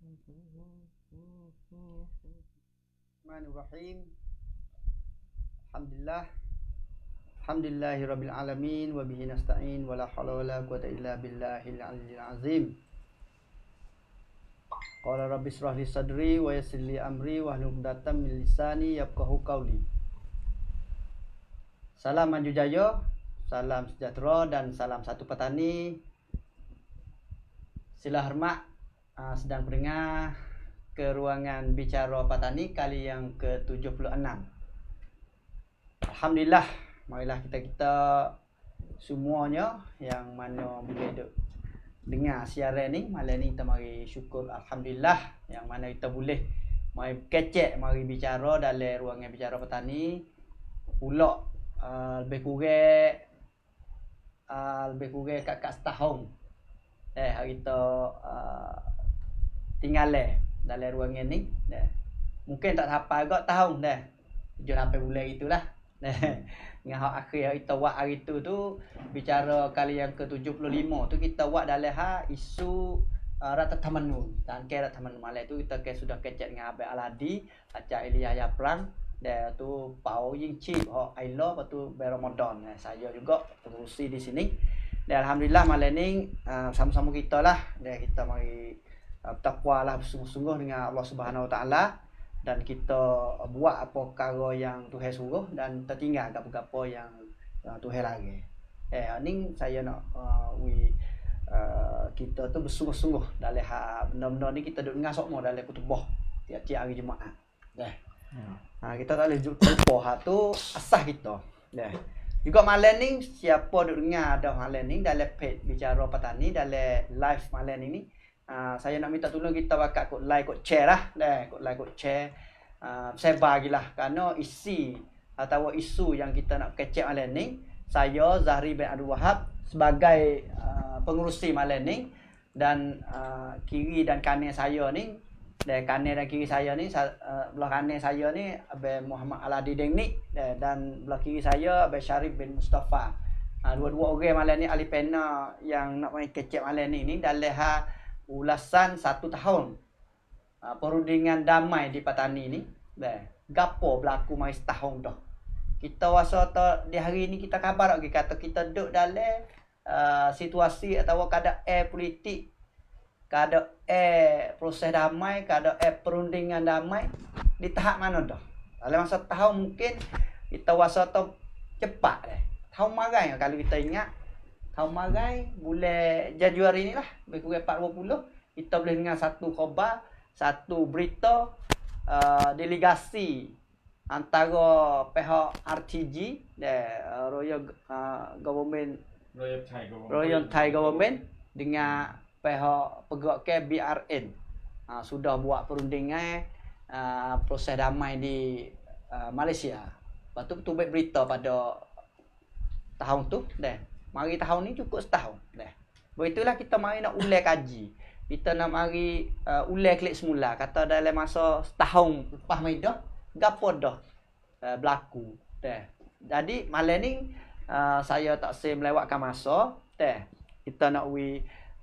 Bismillahirrahmanirrahim. Alhamdulillahirabbil alamin wa bihi nasta'in wa la haula wa la quwwata illa billahil aliyyil azim. Qala rabbi shrah li sadri wa yassir li amri wahlul 'uqdatam min lisani yafqahu qawli. Salam Manjujaya, salam sejahtera dan salam satu petani. Sila hormat sedang pendengar ke ruangan bicara petani kali yang ke-76. Alhamdulillah, marilah kita semuanya yang mana boleh dengar siaran ni malam ni, kita mari syukur alhamdulillah yang mana kita boleh mari kecek, mari bicara dalam ruangan bicara petani pula lebih kurang kat setahun kita tinggal dalam ruangan ni. Mungkin tak sampai agak tahun dah, 7-8 bulan gitulah. Dengan hak akhir kita buat hari tu bicara kali yang ke-75 tu kita buat dalam isu Rata Tamanun. Dan ke Rata Tamanun malam tu kita sudah kecek dengan Abang Aladi, Acak Iliyah Yaprang, dan tu Pau Ying Chi, Ailo, lepas tu Ramadan. Saya juga pengurusi di sini. Dan alhamdulillah malam ni sama-sama kita lah, dan kita mari bertakwa lah bersungguh-sungguh dengan Allah Subhanahu Wa Taala, dan kita buat apa perkara yang Tuhan suruh dan tertinggal apa-apa yang Tuhan larang. Ni saya nak kita tu bersungguh-sungguh dalam benda-benda ni. Kita duduk dengar semua dalam kutubah tiap-tiap hari Jumaat. Kita tak boleh lupa tu asas kita. Juga malam ni siapa duduk dengar ada malam ni dalam page bicara petani dalam live malam ni, saya nak minta tolong kita bakal kod like, kod share lah. Kod like, kod share. Saya bagilah kerana isi atau isu yang kita nak kecek malam ni, saya Zahri bin Abdul Wahab sebagai pengurusi malam ni, dan kiri dan kanan saya ni, kanan dan kiri saya ni, belah kanan saya ni Abang Muhammad Aladi Dengnik, dan belah kiri saya Abang Syarif bin Mustafa. Dua-dua orang malam ni ahli pena yang nak main kecek malam ni dalam ulasan 1 tahun perundingan damai di petani ni. Gapo berlaku mai setahun dah. Kita rasa di hari ni kita khabar lagi kata kita duduk dalam situasi atau keadaan politik, keadaan proses damai, keadaan perundingan damai di tahap mana dah. Dalam masa tahun mungkin kita rasa cepat dah. Tahun marai kalau kita ingat, tahun marai bulan Januari ni lah, lebih kurang 40, kita boleh dengar satu khabar, satu berita delegasi antara pihak RTG dan Royal Thai Government dengan pihak pegawai BRN sudah buat perundingan proses damai di Malaysia. Lepas tu betul berita pada tahun tu mari tahun ni cukup setahun Begitulah kita mari nak ulai kaji. Kita nak mari ulai klik semula. Kata dalam masa setahun lepas mai dah, gapo dah berlaku. Jadi malam ni saya tak say melewatkan masa. Kita nak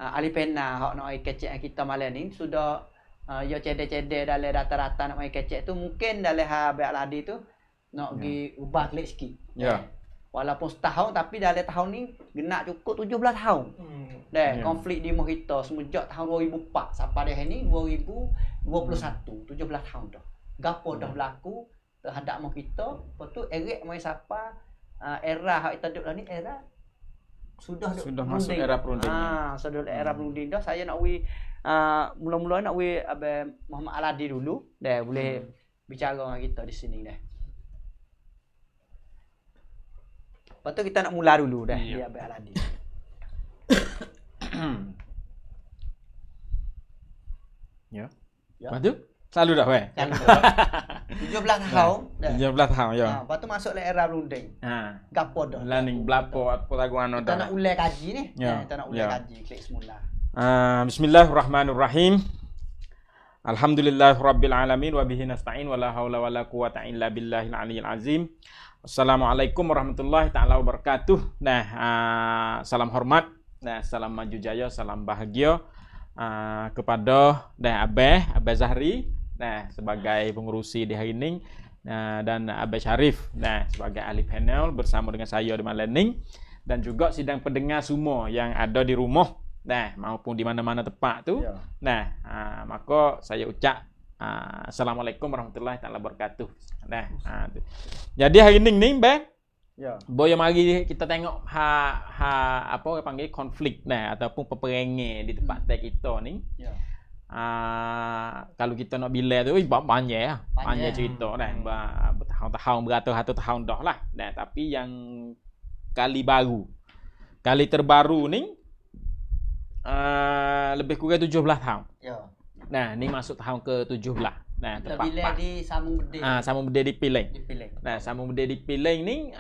ahli pena hak nak kecek kita malam ni sudah ya cedek-cedek dalam data-data nak mai kecek tu, mungkin dalam Abang Aladi tu nak pergi ubah klik sikit. Walaupun setahun tapi dalam tahun ni genak cukup 17 tahun. Konflik di kita semenjak tahun 2004 sampai dah ni 2021, 17 tahun dah. Gapo dah berlaku terhadap kita. Lepas tu erik mai siapa era hak kita duduk ni, era sudah masuk era perundingan. Sudah era perundingan dah. Saya nak mula-mula nak Abang Muhammad Aladi dulu boleh bicara dengan kita di sini dah. Lepas tu kita nak mula dulu dia Abang Aladi. Lepas tu selalu dah 17 tahun dah. 17 tahun Lepas tu masuk le era runding. Gapo dah. Laning belapo apa lagu anu dah. Kita nak ulai kaji ni. Kita nak ulai kaji klik semula. Bismillahirrahmanirrahim. Alhamdulillahirabbil alamin wa bihi nasta'in wa la haula wa la quwwata illa billahil aliyyil azim. Assalamualaikum warahmatullahi taala wabarakatuh. Salam hormat, salam maju jaya, salam bahagia kepada Abah Zahri sebagai pengurusi di hari ini, dan Abah Syarif sebagai ahli panel bersama dengan saya di malam ini, dan juga sidang pendengar semua yang ada di rumah maupun di mana-mana tempat tu. Maka saya ucap Assalamualaikum warahmatullahi taala wabarakatuh. Jadi hari ini Bang, boleh mari kita tengok apa orang panggil konflik ataupun peperangan di tempat kita ni. Kalau kita nak bila tu banyak cerita bertahun-tahun, beratus-ratus tahun dah lah. Tapi yang kali terbaru ni lebih kurang 17 tahun. Ni masuk tahun ke-17. Kita bila di Samung Bede. Samung Bede di Piling. Samung Bede di Piling ni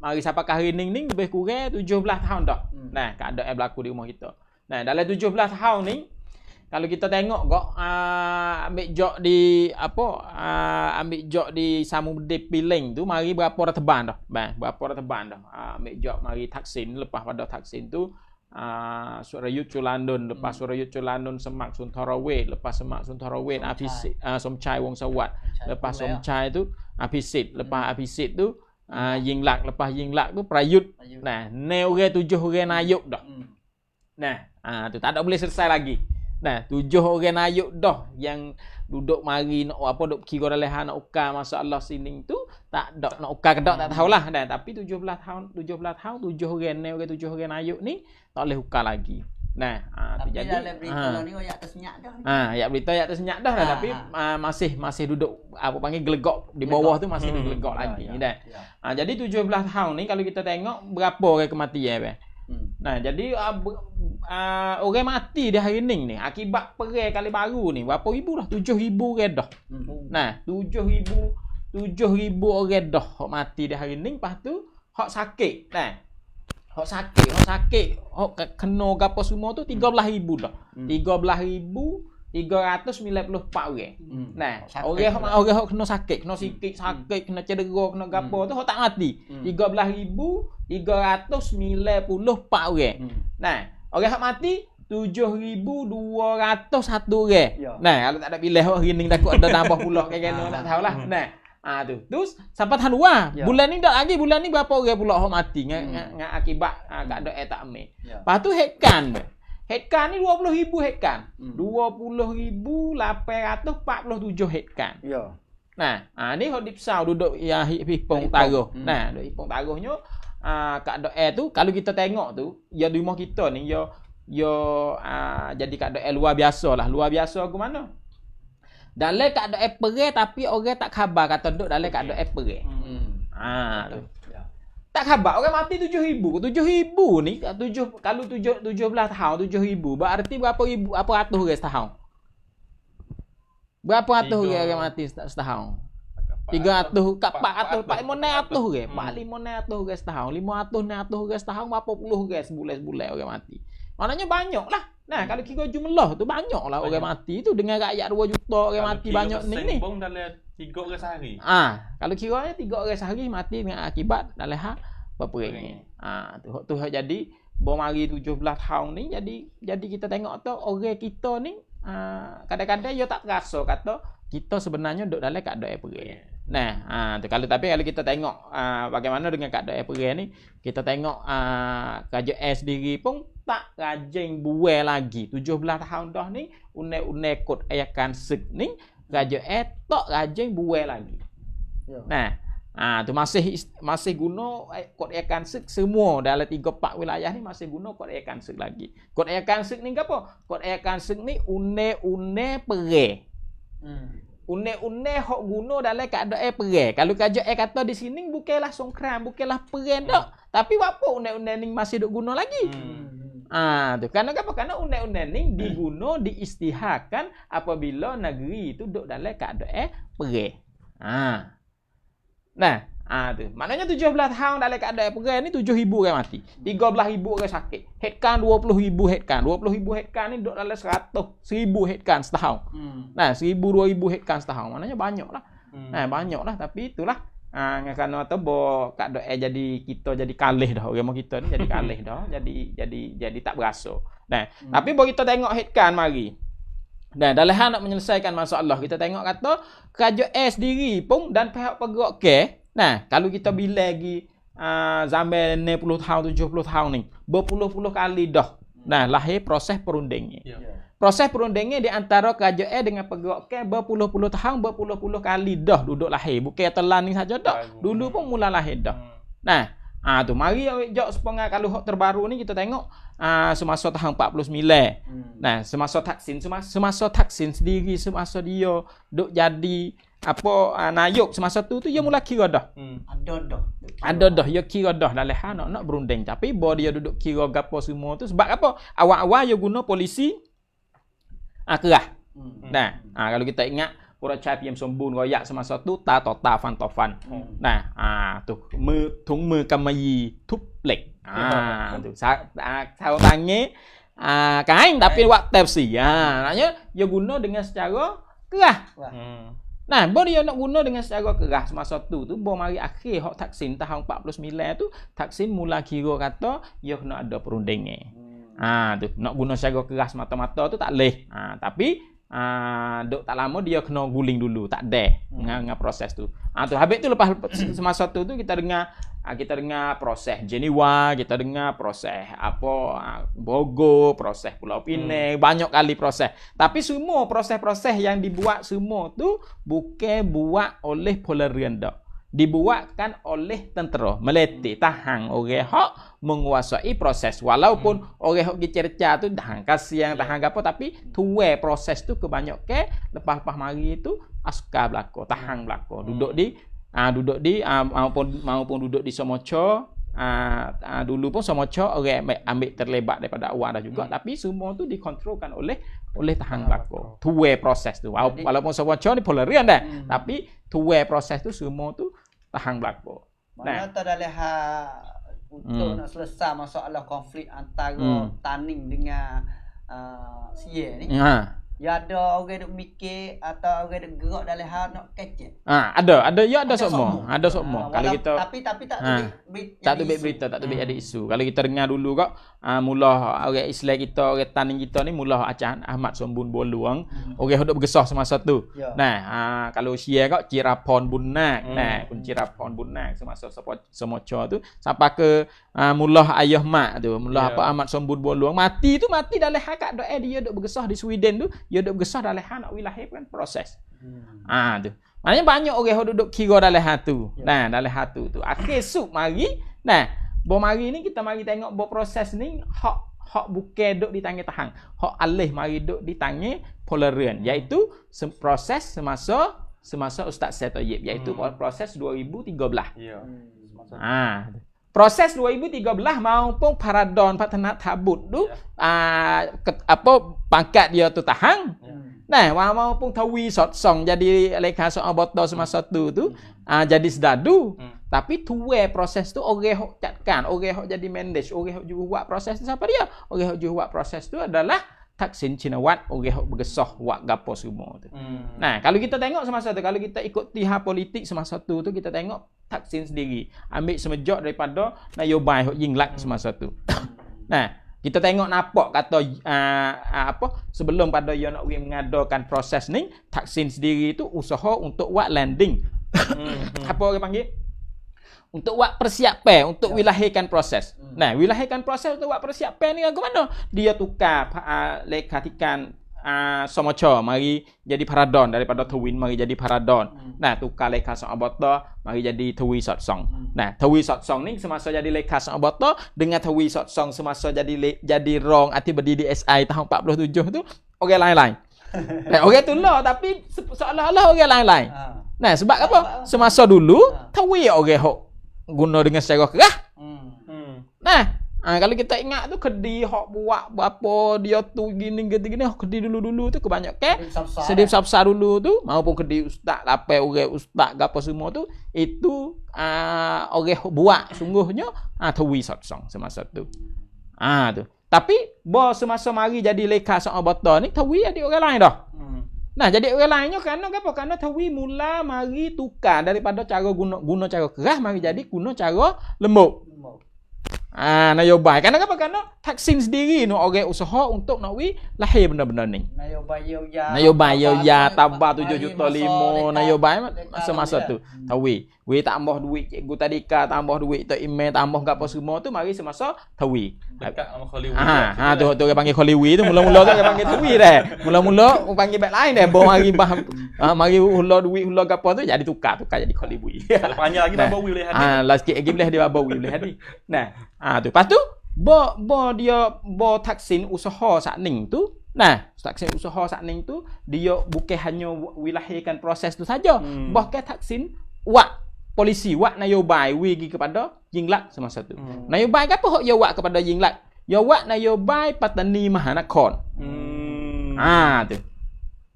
mari sampai hari ni lebih kurang 17 tahun dah. Keadaan yang berlaku di rumah kita. Dalam 17 tahun ni kalau kita tengok ambil jok di Samung Bede Piling tu mari berapa dah teban dah. Ambil jok mari Taksin, lepas pada Taksin tu Surayut Culandun, lepas Surayut Culandun Semak Suntarawet, lepas Semak Suntarawet Apisit, Somcai Wong Sawat, lepas Somcai tu Apisit, lepas Apisit tu Yinglak, lepas Yinglak tu Prayut. Ne orang 7 orang nayuk dah. Tu tak ada boleh selesai lagi. 7 orang nayuk dah yang duduk mari nak duk kira dalam nak ukar masalah sini tu tak dak nak ukar ke dak tak tahulah. Tapi 17 tahun 7 orang ne orang 7 orang nayuk ni tak boleh ukar lagi. Tapi jadi dalam berita ni ayat tersenyak dah. Ayat berita ayat tersenyak dah tapi masih duduk panggil gelegok di bawah tu masih duduk gelegok lagi. Jadi 17 tahun ni kalau kita tengok berapa orang kematian jadi orang mati di hari ni akibat perang kali baru ni berapa ribu dah? 7,000 orang dah. 7,000 orang dah hok mati di hari ni. Lepas tu hok sakit. Hok sakit kena gapo semua tu 13,000 dah. 13,394 orang. Orang hok kena sakit, kena sikit sakit, kena cedera, kena gapo tu hok tak mati. 13,394 orang. Orang hok mati 7,201 orang. Kalau tak ada pilih hari ni takut ada tambah pula kena tak tahulah. Tu. Terus sampai tahun luar. Bulan ni tak lagi, bulan ni berapa orang pula hok mati dengan akibat keadaan tak ambil. Lepas tu headcount ni 20,000 headcount. 20,847 headcount. Ni hok dipsau duduk Hipong Taruh. Duduk Hipong Taruhnya keadaan tu kalau kita tengok tu ya di rumah kita ni jadi keadaan luar biasa lah. Luar biasa ke mana? Dalam keadaan perang tapi orang tak khabar kata duduk dalam keadaan perang. Tu. Tak khabar orang mati 7,000. 7,000 ni kalau 17 tahun 7,000 berarti berapa ratus orang setahun? Berapa ratus orang mati setahun? 300 kat 400 400 orang. 400 orang setahun. 500 orang setahun berapa puluh orang sebulan orang mati. Maknanya banyaklah. Kalau kira jumlah tu banyaklah orang mati tu dengan rakyat 2 juta orang mati banyak ni. Bong dalam 3 orang sehari. Kalau kiranya 3 orang sehari mati dengan akibat dalam peperangan. Tu jadi bom mari 17 tahun ni jadi kita tengok tu orang kita ni kadang-kadang dia tak terasa kata kita sebenarnya duduk dalam keadaan perang. Kalau kita tengok bagaimana dengan keadaan perang ni, kita tengok kerajaan sendiri pun tak rajin buai lagi. 17 tahun dah ni undang-undang kod ayakan sek ni kerajaan tak rajin buai lagi. Tu masih guna kod ayakan sek semua dalam 3-4 wilayah ni masih guna kod ayakan sek lagi. Kod ayakan sek ni apa? Kod ayakan sek ni undang-undang perang. Undang-undang hok guna dalam keadaan perang. Kalau kerajaan kata di sini bukanlah songkram, bukanlah perang dak. Tapi apa undang-undang ni masih duk guna lagi? Tu kerana apa? Kerana undang-undang ni diguna diisytiharkan apabila negeri itu duk dalam keadaan perang. Tu. Maknanya 17 tahun dalam keadaan perang ni 7,000 orang mati. 13,000 orang sakit. Headcount 20,000 headcount. 20,000 headcount ni duduk dalam 100,000 headcount setahun. 1,000 2,000 headcount setahun. Maknanya banyaklah. Banyaklah tapi itulah ngakano tu bo kak doa jadi kita jadi kalih dah orang kita ni jadi kalih dah jadi tak berasa. Nah, tapi bo kita tengok headkan mari. Dan dalam hal nak menyelesaikan masalah kita tengok kata kerajaan sendiri pun dan pihak pegawai ke. Nah, kalau kita bila lagi zaman 60 tahun 70 tahun ni berpuluh-puluh kali dah. Nah, lahir proses perundingan. Proses perundingan di antara kerajaan dengan pegawai ke berpuluh-puluh tahun berpuluh-puluh kali dah duduk lahir. Bukan telan ni saja dah. Dulu pun mula lahir dah. Nah, tu mari jok sepengah kalau hak terbaru ni kita tengok semasa tahun 49. Nah, semasa Taksin sendiri semasa dia duk jadi nayuk semasa tu dia mula kira dah. Ada dah dia kira dah dalam hal nak berunding. Tapi bo dia duduk kira gapo semua tu sebab apa? Awal-awal dia guna polisi kerah. Nah, kalau kita ingat Pura Chai PM Sombun royak semasa tu ta tota fan tofan. Nah, tu thungมือ kamayi tup lek. Tu sao tangan kain tapi buat tepsi. Maknanya dia guna dengan secara kerah. Nah, bo dia nak guna dengan secara kerah semasa tu bo mari akhir hak Taksin tahun 49 tu Taksin mula kira kata dia kena ada perundingan. Tu nak guna secara keras mata-mata tu tak leh. Tapi duk tak lama dia kena guling dulu, tak ada dengan proses tu. Tu habis tu lepas semasa tu kita dengar proses Jenewa, kita dengar proses Bogor, proses Pulau Pinang, banyak kali proses. Tapi semua proses-proses yang dibuat semua tu bukan buat oleh Polarian dak. Dibuatkan oleh tentera Melete tahan orang hak menguasai proses walaupun orang hak dicerca tu tahan kasihan tahan apa tapi tuwe proses tu kebanyakan lepas mari tu askar belako tahan belako duduk di maupun duduk di Somocho dulu pun Somocho orang ambil terlibat daripada awal dah juga tapi semua tu dikontrolkan oleh tahan belako tuwe proses tu walaupun Somocho ni Polarian dah tapi tuwe proses tu semua tu tahan belako. Mana tak ada untuk nak selesai masalah konflik antara Taning dengan Sia ni. Ya ada orang duk mikir atau orang duk gerak dalam hal nak kecek. Ada semua. Ada semua. Kalau kita tapi tak tubik berita, tak tubik jadi isu. Kalau kita dengar dulu kok mula orang Islam kita, orang Taning kita ni mula Acan Ahmad Sombun Boluang, orang duk bergesah semasa tu. Nah, kalau Sia kok Cirapon Bunak. Nah, kun Cirapon Bunak semasa Somocho tu sampai ke mula ayah mak tu, mula Ahmad Sombun Boluang mati dalam hak doa dia duk bergesah di Sweden tu. Dia duduk besar dalam hal nak wilayah kan proses. Tu. Maknanya banyak orang yang duduk kira dalam hal tu. Nah, dalam hal tu. Akhir sub mari. Nah, mari ni kita mari tengok proses ni hak bukan duduk di tangan tahan. Hak alih mari duduk di tangan Polarian iaitu proses semasa Ustaz Syed Tayyib iaitu proses 2013. Proses 2013 maupun Paradon Paternat Tabut tu pangkat dia tu tahan. Nah, maupun Tawi Sotsong jadi lekha soal botol semasa tu jadi sedadu. Tapi tuwe proses tu orang hok catkan, orang hok jadi manage, orang hok juga buat proses tu siapa dia? Orang hok juga buat proses tu adalah Taksin Cinawat, orang hok bergesah buat gapo semua tu. Nah, kalau kita tengok semasa tu, kalau kita ikut tihar politik semasa tu kita tengok Taksin sendiri ambil semejak daripada nyobai hok Yingluck semasa tu. Nah, kita tengok nampak kata sebelum pada dia nak mengadakan proses ni, Taksin sendiri tu usaha untuk buat landing. Apa orang panggil? Untuk buat persiapan untuk wilahirkan proses. Nah, wilahirkan proses untuk buat persiapan ni ke mana? Dia tukar lekatikan Somocho mari jadi Paradon daripada Tawin mari jadi Paradon. Nah, tukar lekha Soabota mari jadi Tawi Sotsong. Nah, Tawi Sotsong ni semasa jadi lekha Soabota dengan Tawi Sotsong semasa jadi rong arti berdiri DSI tahun 47 tu orang lain-lain. Nah, orang tu lah tapi seolah-olah orang lain-lain. Nah, sebab apa? Semasa dulu Tawi orang hok guna dengan secara kerah. Nah, kalau kita ingat tu kedi hok buat apa dia tu gini kedi dulu tu kebanyakan sedip sabsar dulu tu maupun kedi ustaz lapai orang ustaz gapo semua tu itu orang buat sungguhnya Tawi Sotsong semasa tu. Tu. Tapi semasa mari jadi lekha soal botol ni Tawi ada orang lain dah. Nah, jadi orang lainnya kerana apa? Kerana Tawi mula mari tukar daripada cara guna cara keras mari jadi guna cara lembut. Nyobai. Kerana apa? Kerana Thaksin sendiri no orang usaha untuk nak lahir benda-benda ni. Nyobai ya tambah 7.5 juta, nyobai masa-masa tu. Tawi. We tambah duit cikgu tadika, tambah duit tok email, tambah gapo semua tu mari semasa Tawi. Dekat sama Hollywood. Tu orang panggil Hollywood tu mula-mula tu orang panggil Tawi dah. Mula-mula orang panggil back lain dah. Bawa mari mari hula duit hula gapo tu jadi tukar jadi Hollywood. Panjang lagi bawa boleh hadir. Last sikit lagi boleh dia bawa boleh hadir. Nah, tu. Lepas tu bo Thaksin usaha sakning tu. Nah, Thaksin usaha sakning tu dia bukan hanya wilahirkan proses tu saja. Bahkan Thaksin polisi nayobai wigi kepada Yingluck semasa tu. Nayobai apa hok ya kepada Yingluck? Ya nayobai Pattani Mahanakhon. Tu.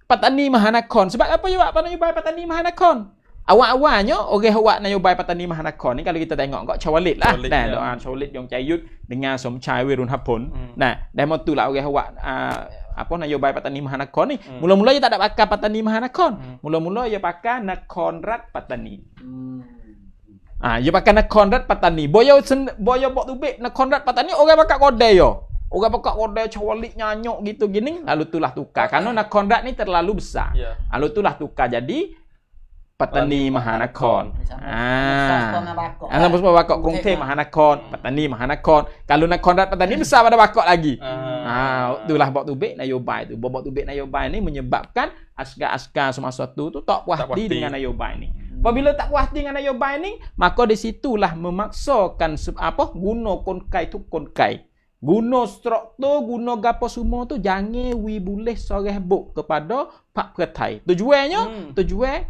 Pattani Mahanakhon. Sebab apa ya nayobai Pattani Mahanakhon? Awal-awalnya orang nayobai Pattani Mahanakhon ni kalau kita tengok kat Chawalit lah. Nah, Chawalit Yong Chayut dengan Somchai Wirunhapon. Nah, demo tu lah orang nayobai Pattani Mahanakhon ni. Mula-mula dia tak ada pakai Pattani Mahanakhon. Mula-mula dia pakai Nakhonrat Pattani. Dia pakai Nakhonrat Pattani. Boyo buat tubik Nakhonrat Pattani orang pakai kodai yo. Orang pakai kodai Chawalit nyanyok gitu gini, lalu itulah tukar. Karena Nakhonrat ni terlalu besar. Lalu itulah tukar jadi Pattani Mahanakhon. Sampai bakok Krungthep Mahanakhon, Pattani Mahanakhon. Kalau Nakhonrat Pattani besar pada bakok lagi. Itulah buat tubik nayobai tu. Buat tubik nayobai ni menyebabkan askar-askar semasa tu tak puas hati dengan nayobai ni. Apabila tak puas hati dengan nayobai ni, maka di situlah memaksakan guna konkai tu konkai. Guna struktur, guna gapo semua tu jangan boleh soreh buk kepada Pak Pertai. Tujuan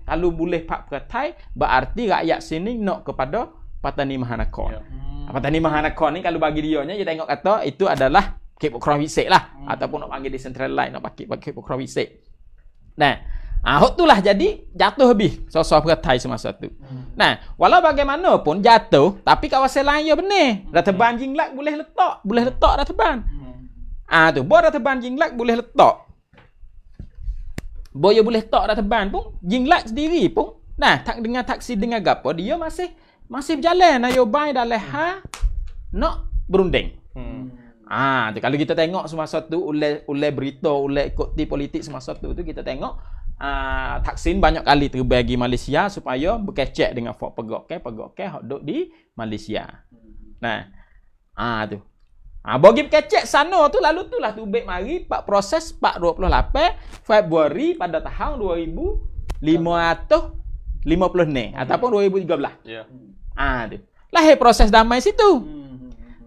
kalau boleh Pak Pertai berarti rakyat sini nak kepada Pattani Mahanakhon. Pattani Mahanakhon ni kalau bagi dia tengok kata itu adalah Cape Okrawitsek lah ataupun nak panggil decentralized nak pakai Cape Okrawitsek. Nah, itulah jadi jatuh habis sosok Pertai semasa tu. Nah, walau bagaimanapun jatuh, tapi kawasan lain ya benar. Rataban Yingluck boleh letak rataban. Tu, rataban Yingluck boleh letak. Boya boleh letak rataban pun Yingluck sendiri pun. Nah, tak dengan Thaksin dengan gapo dia masih berjalan nayobai dalam nak berunding. Tu kalau kita tengok semasa tu oleh berita, oleh ikuti politik semasa tu kita tengok Thaksin banyak kali terbagi Malaysia supaya berkecek dengan Fort Pegokai hok duk di Malaysia. Nah, tu. Bagi berkecek sana tu lalu tu lah tubik mari proses 28 Februari pada tahun 2550 ni ataupun 2013. Tu. Lahir proses damai situ.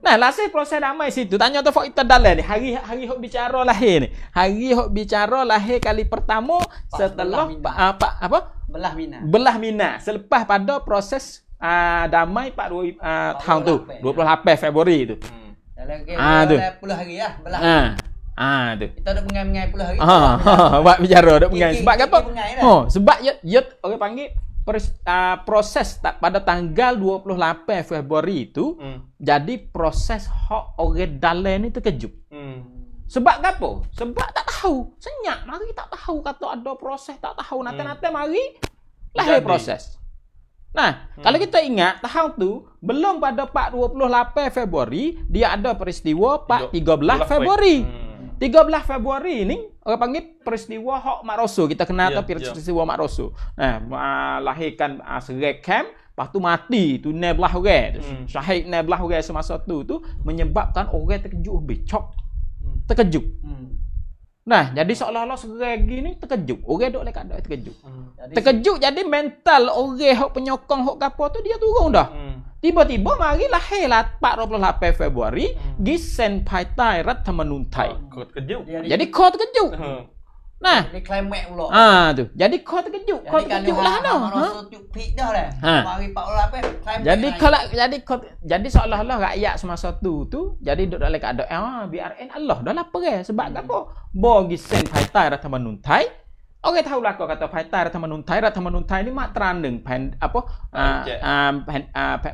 Nah, lahir proses damai situ. Tanya tu Fok kita dalam ni. Hari hok bicara lahir ni. Hari hok bicara lahir kali pertama setelah Belah Mina. Selepas pada proses damai tahun tu 28 Februari tu. Tu. 10 hari lah belah. Tu. Kita dak mengai-mengai 10 hari. Buat bicara dak mengai. Sebab apa? Sebab ya orang panggil proses pada tanggal 28 Februari itu jadi proses hak orang dalam ni terkejut. Sebab apa? Sebab tak tahu. Senyap mari tak tahu kata ada proses tak tahu nanti mari lahir proses. Nah, kalau kita ingat tahun tu belum pada 28 Februari dia ada peristiwa 13 Februari. 13 Februari ni orang panggil peristiwa Hok Mak Rosso. Kita kenal peristiwa Mak Rosso. Lahirkan serai camp, lepas tu mati tu 16 orang. Syahid 16 orang semasa tu menyebabkan orang terkejut becok. Terkejut. Nah, jadi seolah-olah serai gini terkejut. Orang duk dekat ada terkejut. Terkejut jadi mental orang hok penyokong hok gapo tu dia turun dah. Tiba-tiba mari lahirlah 28 Februari Gisen Phaitai Rathamanuญไทย. Jadi kau terkejut. Nah, Jadi climax pula. Tu. Jadi kau terkejut. Kau terkejut lah no. Pik dah lah. Mari 48 climax. Jadi seolah-olah rakyat semasa tu jadi duduk dalam keadaan BRN Allah dah lapar sebab apa? Bo Gisen Phaitai Rathamanuญไทย. Orang tahu lah kata Phaitai Rathamanuญไทย Rathamanuญไทย ni matran 1 แผ่น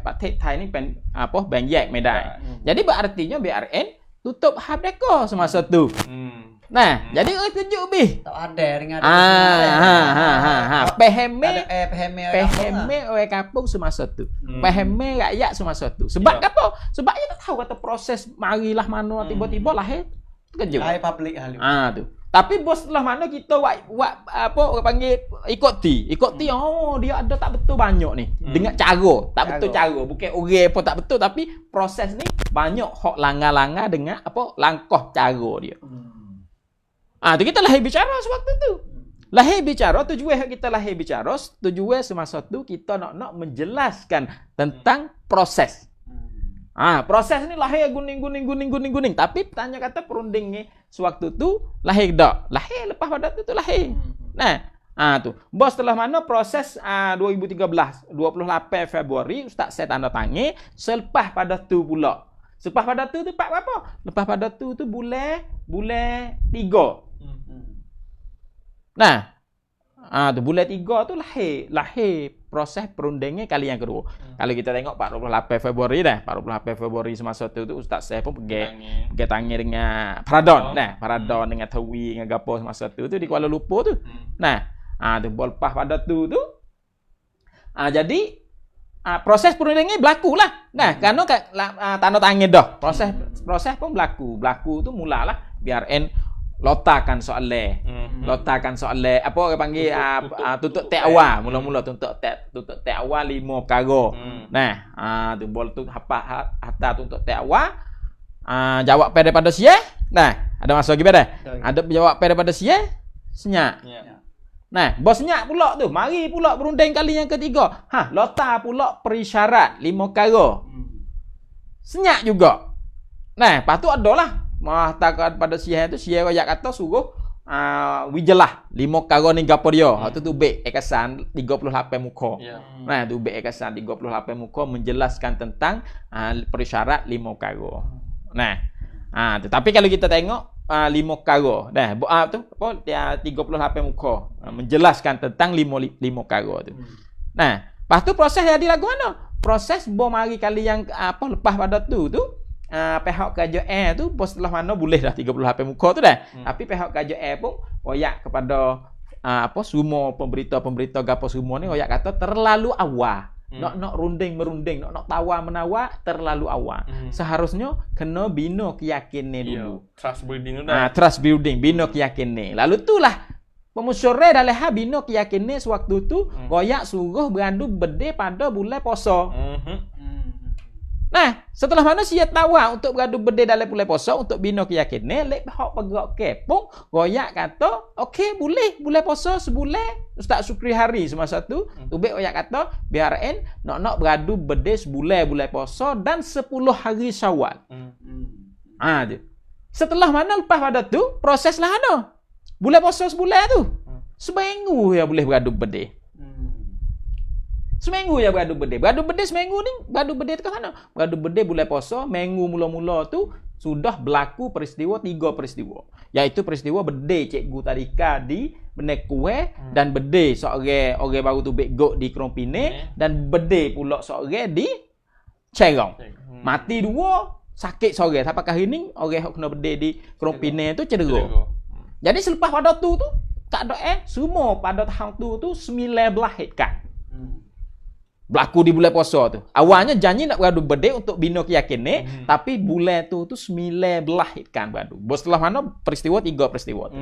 ประเทศไทยนี่เป็นแบ่งแยกไม่ได้. Jadi berartinya BRN tutup hak mereka semasa tu. Nah, jadi tunjuk bih. Tak ada dengan Peheme PHM orang kampung semasa tu. Peheme rakyat semasa tu. Sebab apa? Sebab dia tak tahu kata proses marilah mana tiba-tiba lahir terkejut. Hai public hal. Tu. Tapi bos setelah mana kita buat apa orang panggil ikut ti oh dia ada tak betul banyak ni dengan cara tak betul cara bukan orang pun tak betul tapi proses ni banyak hok langgar-langgar dengan apa langkah cara dia. Tu kita lahir bicara sewaktu tu. Lahir bicara tujuan kita lahir bicara tujuan semasa tu kita nak menjelaskan tentang proses. Proses ni lahir guning. Tapi tanya kata perunding ni sewaktu tu lahir dak. Lahir lepas pada tu lahir. Nah, tu. Bos setelah mana proses 2013, 28 Februari Ustaz saya tanda tangan selepas pada tu pula. Selepas pada tu pak berapa? Lepas pada tu bulan 3. Nah, tu bulan 3 tu lahir proses perundingnya kali yang kedua. Kalau kita tengok 28 Februari dah, 28 Februari semasa tu Ustaz saya pun pergi tangan dengan Paradon. Paradon dengan Tawi dengan gapo semasa tu di Kuala Lumpur tu. Tu lepas pada tu jadi proses perundingan berlaku lah. Kerana tanda tangan dah. Proses pun berlaku. Berlaku tu mulalah BRN lotakan soalan. Apa orang panggil tuntut tek awal. Mula-mula tuntut tek awal 5 perkara. Tu bol tu hatta tuntut tek awal. Jawab daripada sia. Ada masa lagi pada. Ada jawab daripada sia. Senyak. Bos senyak pula tu. Mari pula berunding kali yang ketiga. Lota pula perisyarat 5 perkara. Senyak juga. Lepas tu adalah mengatakan pada sia tu sia royak kata suruh wijelah 5 perkara ni gapo dia. Tu bek ekasan 38 muka. Tu bek ekasan 38 muka menjelaskan tentang perisyarat 5 perkara. Tetapi kalau kita tengok 5 perkara tu apa 38 muka menjelaskan tentang 5 perkara tu. Lepas tu proses jadi lagu mana? Proses bom mari kali yang apa lepas pada tu pihak KJL tu pos setelah mana boleh dah 38 muka tu dah. Tapi pihak KJL pun royak kepada semua pemberita gapo semua ni royak kata terlalu awal. Nak runding merunding, nak tawar menawar terlalu awal. Seharusnya kena bina keyakinan dulu. Trust building tu dah. Trust building, bina keyakinan. Lalu itulah pemusyarah dalam bina keyakinan sewaktu tu royak suruh berandu bede pada bulan puasa. Setelah mana sia tawar untuk beradu berdeh dalam bulan puasa untuk bina keyakinan, lek hak pegak kepong, royak kata, okey boleh bulan puasa sebulan, Ustaz Sukri hari semasa tu, ubek royak kata, BRN nak beradu berdeh sebulan bulan puasa dan 10 hari Syawal. Setelah mana lepas pada tu, proseslah ada. Bulan puasa sebulan tu. Seminggu ya boleh beradu berdeh. Seminggu ya beradu berdeh. Beradu berdeh seminggu ni, beradu berdeh tu ke mana? Beradu berdeh bulan puasa, minggu mula-mula tu sudah berlaku peristiwa 3 peristiwa. Iaitu peristiwa berdeh Cikgu Tadika di Benek Kueh dan berdeh seorang baru tu begok di Kerompine dan berdeh pula seorang di Cerong. Mati 2, sakit seorang. Sampai hari ni orang yang kena berdeh di Kerompine tu cedera. Jadi selepas pada tu tak ada semua pada tahun tu 19 hektar. Berlaku di bulan puasa tu. Awalnya janji nak beradu berdeh untuk bina keyakinan, tapi bulan tu 19 ikan beradu. Setelah mana peristiwa 3 peristiwa tu.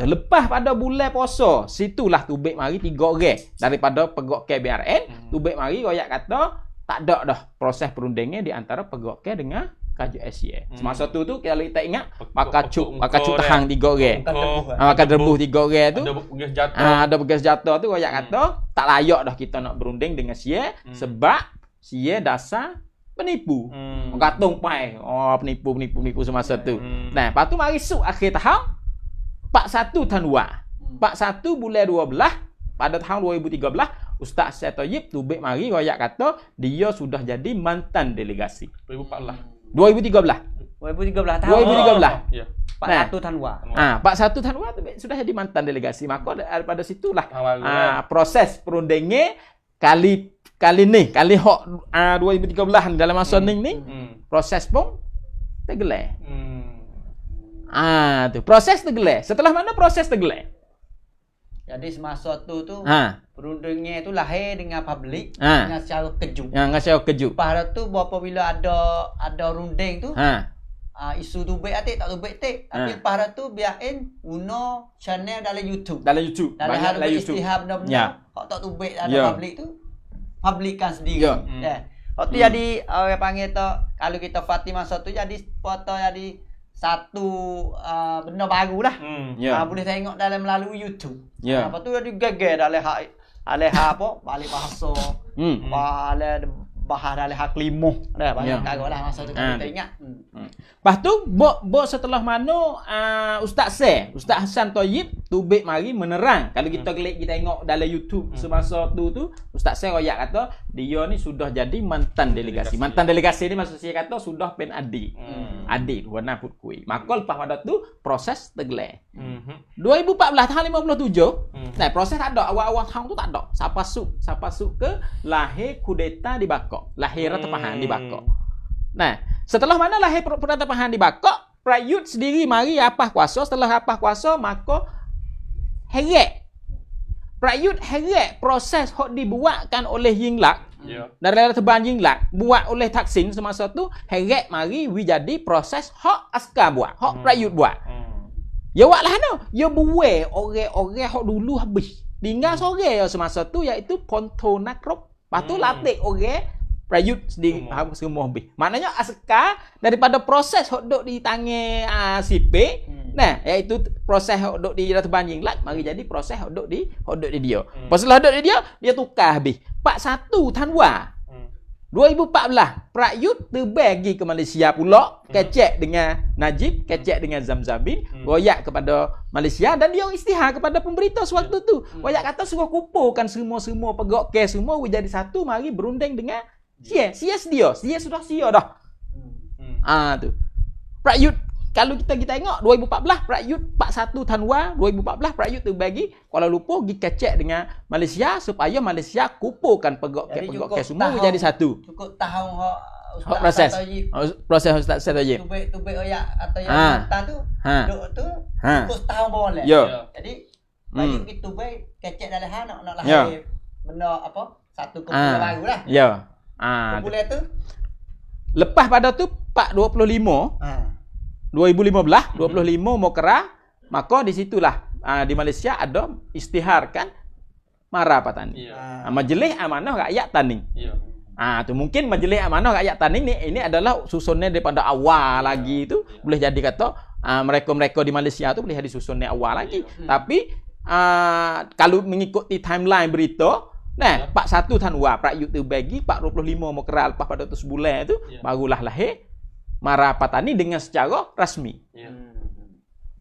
Lepas pada bulan puasa, situlah tubek mari 3 orang daripada pegawai KBRN, tubek mari royak kata tak ada dah proses perundingan di antara pegawai dengan KJSY. Semasa tu kalau kita ingat pakacuk tahang 3 orang. Makan derbuh 3 orang tu. Ada begas jatuh tu royak kata tak layak dah kita nak berunding dengan sia sebab sia dasar penipu. Mengkatung pai. Penipu semasa tu. Lepas tu mari suk akhir tahun 41 Januari. 41 bulan 12 pada tahun 2013 Ustaz Syed tubek mari royak kata dia sudah jadi mantan delegasi. 2013 tahun 2013. Ya. 41 Januari. 41 Januari sudah jadi mantan delegasi. Maka daripada situlah proses perundingan kali hok 2013 dalam masa ni proses pun tergelar. Tu proses tergelar. Setelah mana proses tergelar? Jadi semasa tu perundingnya tu lahir dengan public dengan secara kejut. Yang saya kejut. Lepas tu apabila ada runding tu isu tubik atik tak tubik tik. Tapi lepas tu biarin guna channel dalam YouTube. Dalam YouTube. Dalam Banyak dalam YouTube. Istihar benda-benda. Hak tak tubik dalam public tu publikkan sendiri. Waktu jadi orang panggil tu kalau kita Fatimah satu jadi foto jadi satu benda baru lah. Boleh tengok dalam melalui YouTube. Lepas tu jadi geger dalam hak apa balik bahasa. Balik bahas dalam hak kelima. Dah banyak kagak lah masa tu kita ingat. Lepas tu bo setelah mana Ustaz Hassan Toyib tubik mari menerang. Kalau kita klik kita tengok dalam YouTube semasa tu Ustaz royak kata dia ni sudah jadi mantan delegasi. Mantan delegasi ni maksud saya kata sudah pen adik. Adik warna put kui. Maka lepas pada tu proses tergelar. 2014 tahun 57. Nah, proses tak ada awal-awal tahun tu tak ada. Siapa suk ke lahir kudeta di Bakok. Lahir terpahan di Bakok. Nah, setelah mana lahir pertapahan di Bakok, Prayut sendiri mari apah kuasa. Setelah apah kuasa, maka heret. Prayut heret proses hok dibuatkan oleh Yingluck. Dari Teban Yingluck buat oleh Thaksin semasa tu heret mari jadi proses hok askar buat, hok Prayut buat. Ya buatlah no. Ya buat orang-orang hok dulu habis. Tinggal sore ya semasa tu iaitu Pontonakrop. Lepas tu latih orang Prayut sendiri semua habis. Maknanya askar daripada proses hok duk di tangan sipik. Nah, iaitu proses hok duk di Teban Yingluck mari jadi proses hok duk di dia. Pasal hok duk di dia tukar habis. 41 Tanwa 2014 Prayut terbagi ke Malaysia pula, kecek dengan Najib, kecek dengan Zamzabin, royak kepada Malaysia dan dia istihar kepada pemberita sewaktu tu. Royak kata suruh kumpulkan semua pegawai kes semua jadi satu mari berunding dengan Sia sudah sia dah. Tu. Prayut kalau kita tengok 2014 Prayut 41 Tanwa 2014 Prayut terbagi Kuala Lumpur pergi kecek dengan Malaysia supaya Malaysia kumpulkan pegawai semua jadi satu. Cukup tahu hak proses Ustaz Toyib. Tubik oyak atau yang mantan tu. Duk tu cukup tahun boleh. Jadi Prayut gitu baik kecek dalam nak lahir benda apa? Satu kumpulan baru lah. Kumpulan tu lepas pada tu Pak 25 2015 Mokera, maka di situlah di Malaysia ada istiharkan Mara Patani. Majlis Amanah Rakyat Tani. Tu mungkin Majlis Amanah Rakyat Tani ini adalah susunnya daripada awal lagi itu. Boleh jadi kata mereka-mereka di Malaysia tu boleh jadi susunnya awal lagi. Tapi kalau mengikuti timeline berita, nah, 41 Tanwa Prayut terbagi, 45 Mokera lepas pada tu sebulan tu barulah lahir Mara Patani dengan secara rasmi.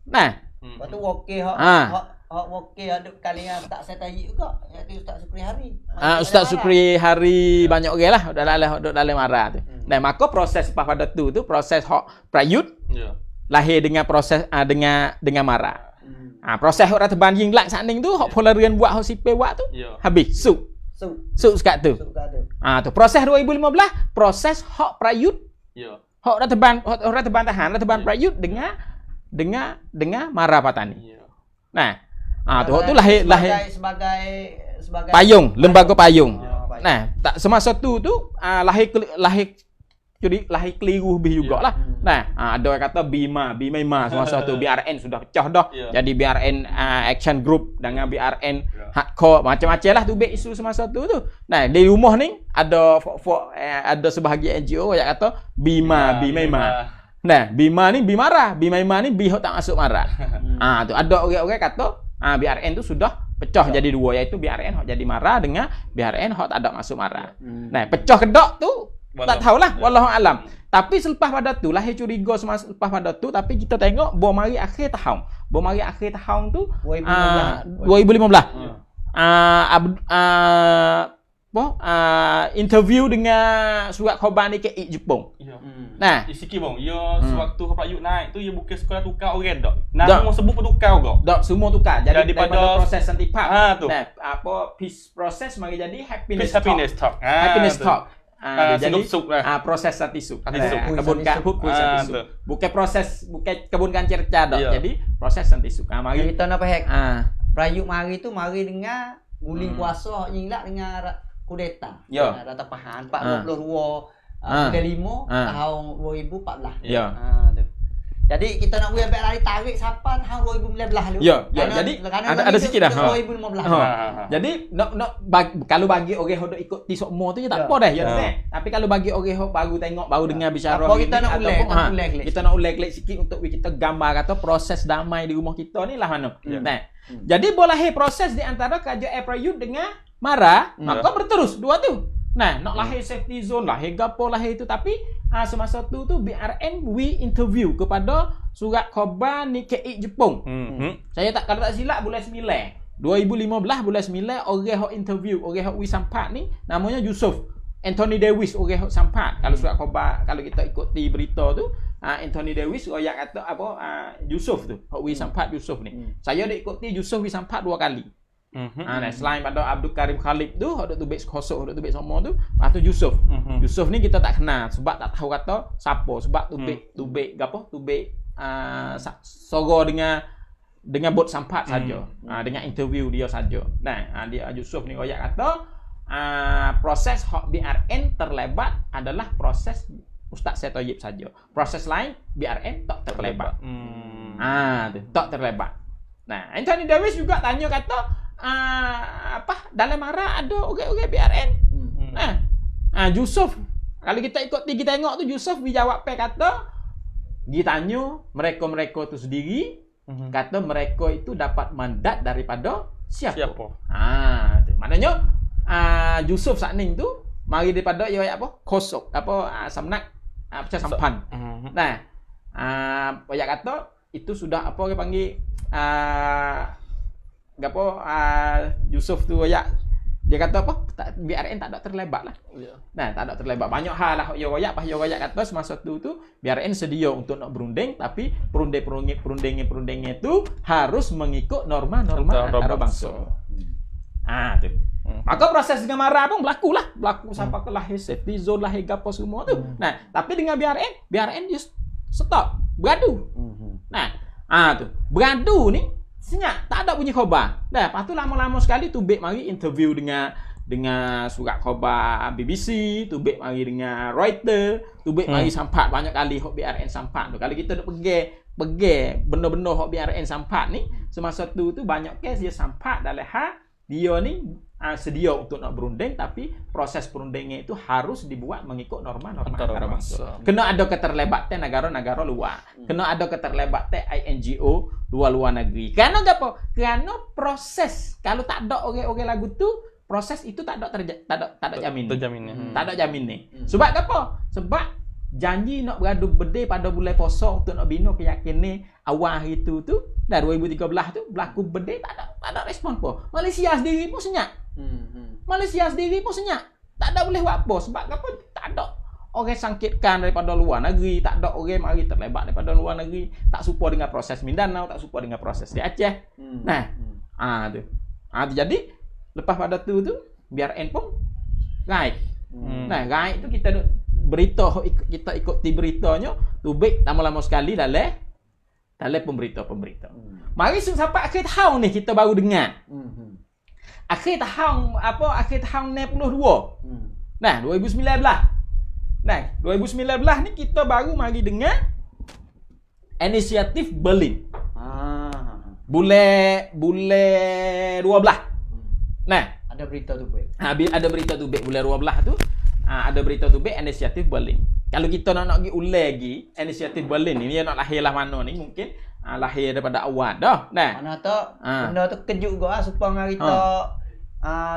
Nah, lepas tu okey okey ada kalian tak saya tayi juga iaitu Ustaz Sukri Hari. Ustaz Sukri Hari banyak orang lah dalam Mara tu. Nah, maka proses lepas pada tu proses hak Prayut lahir dengan proses dengan Mara. Proses hak Teban Yingluck saning tu hak Polarian buat hak sipil buat tu habis suk sekat tu. Tu proses 2015 proses hak Prayut. Hak Teban Prayut dengan Mara Patani. Nah, tu lahir sebagai payung, lembaga payung. Nah, tak semasa tu lahir keliru lebih jugalah. Nah, ada orang kata Bima semasa tu BRN sudah pecah dah. Jadi BRN Action Group dengan BRN Hardcore macam-macam lah tu isu semasa tu. Nah, di rumah ni ada sebahagian NGO yang kata Bima. Nah, Bima ni Bimara, Bima ni Bihok tak masuk Mara. Tu ada orang-orang kata BRN tu sudah pecah jadi dua iaitu BRN hok jadi Mara dengan BRN hok tak ada masuk Mara. Nah, pecah kedok tu tak tahulah wallahu alam. Tapi selepas pada tu lahir curiga semasa lepas pada tu tapi kita tengok bom mari akhir tahun. Bom mari akhir tahun tu 2015. Interview dengan surat khabar ni ke Jepun. Nah, Isiki bang, sewaktu Prayut naik tu ia bukan sekolah tukar orang dak. Nama sebut tukar juga. Dak semua tukar. Jadi pada proses antipak. Tu. Nah, peace process mari jadi happiness talk. Happiness talk. Sinup-sup lah. Proses satisuk. Satisuk. Kebunkan hukul satisuk. betul. Bukan kebunkan cerca dak. Iya. Jadi proses satisuk. Mari Kita nak pahek. ah Prayuk mari tu mari dengan guling Hmm. kuasa nyilak dengan kudeta. Ya. Rata pahan Ah. 422 Ah. 35 Ah. tahun 2014. ya. Tu. Jadi kita nak buat lari tarik siapa tahun 2019 dulu. Ya, jadi ada sikit dah. 2015. Jadi kalau bagi orang yang ikut ti semua tu je tak Ya. apa dah ya. Ya. Tapi kalau bagi orang yang baru tengok baru dengar bicara Apa kita ni, nak uleg, ataupun, nak uleg kita nak uleg sikit untuk kita gambar kata proses damai di rumah kita ni lah mana. Ya. Nah, jadi boleh proses di antara kerajaan Prayut dengan Mara, maka berterus dua tu. Nah, nak lahir safety zone, lahir gapo, lahir itu tapi semasa tu BRN we interview kepada surat khabar ni KI Jepun. Saya kalau tak silap bulan 9. 2015 bulan 9 orang hok interview, orang hok we sampat ni namanya Yusuf Anthony Davis orang hok sampat. Kalau surat khabar kalau kita ikuti berita tu Anthony Davis royak kata apa Yusuf tu. Hok we sampat Yusuf ni. Saya dah ikuti Yusuf we sampat 2 kali. Nah, selain pada Abdul Karim Khalid tu, hok tu bek khosok, hok tu bek semua tu, tu Yusuf. Yusuf ni kita tak kenal sebab tak tahu kata siapa, sebab tu bek gapo? Tu bek soro dengan bot sampat saja. Dengan interview dia saja. Nah, dia Yusuf ni royak kata proses hok BRN terlibat adalah proses Ustaz Syed Toyib saja. Proses lain BRN tak terlibat. Tu tak terlibat. Nah, Anthony Davis juga tanya kata dalam Mara ada orang-orang BRN. Nah, Yusuf kalau kita tengok tu Yusuf dijawab kata ditanya mereka-mereka tu sendiri kata mereka itu dapat mandat daripada siapa? Tu. Maknanya Yusuf Sakning tu mari daripada ia apa? Kosok samnak pecah sampan. Nah, dia kata itu sudah apa dia panggil Yusuf tu dia kata apa? BRN tak ada terlibat lah. Nah, tak ada terlibat. Banyak hal lah dia royak kata semasa tu BRN sedia untuk nak berunding tapi perundingan tu harus mengikut norma-norma antarabangsa. Tu. Maka proses dengan Mara pun berlaku sampai ke lahir safety zone, lahir gapo semua tu. Nah, tapi dengan BRN just stop, beradu. Nah, tu. Beradu ni senyap, tak ada bunyi khabar. Dah, lepas tu lama-lama sekali Tubek mari interview dengan surat khabar BBC, Tubek mari dengan Reuters, Tubek mari sampat banyak kali hok BRN sampat tu. Kalau kita nak pergi benda-benda hok BRN sampat ni, semasa tu banyak kes dia sampat dalam hal dia ni sedia untuk nak berunding tapi proses perundingan itu harus dibuat mengikut norma-norma antarabangsa. Kena ada keterlibatan negara-negara luar. Kena ada keterlibatan INGO luar negeri. Kerana apa? Kerana proses kalau tak ada orang-orang lagu tu, proses itu tak ada jamin. Tak ada jamin ni. Sebab apa? Sebab janji nak beradu bedil pada bulan puasa untuk nak bina keyakinan awal hari tu dah 2013 tu berlaku bedil tak ada respon apa. Malaysia sendiri pun senyap. Malaysia sendiri pun senyap. Tak ada boleh buat apa sebab apa? Tak ada orang sangkitkan daripada luar negeri, tak ada orang mari terlibat daripada luar negeri, tak suka dengan proses Mindanao, tak suka dengan proses di Aceh. Nah, tu. Jadi lepas pada tu BRN pun gaib. Nah, gaib tu kita berita kita ikuti beritanya Tubek lama-lama sekali dalam pemberita. Mari sampai akhir tahun ni kita baru dengar. Akhir tahun 62. Nah, 2019. Nah, 2019 ni kita baru mari dengar inisiatif Berlin. Bulan 12. Nah, ada berita tu Bek. Ada berita tu bulan 12 tu. Ada berita tu inisiatif Berlin. Kalau kita nak pergi ulang lagi inisiatif Berlin ni dia nak lahir lah mana ni mungkin lahir daripada awal dah. Nah. Mana tu benda tu kejut juga supaya kita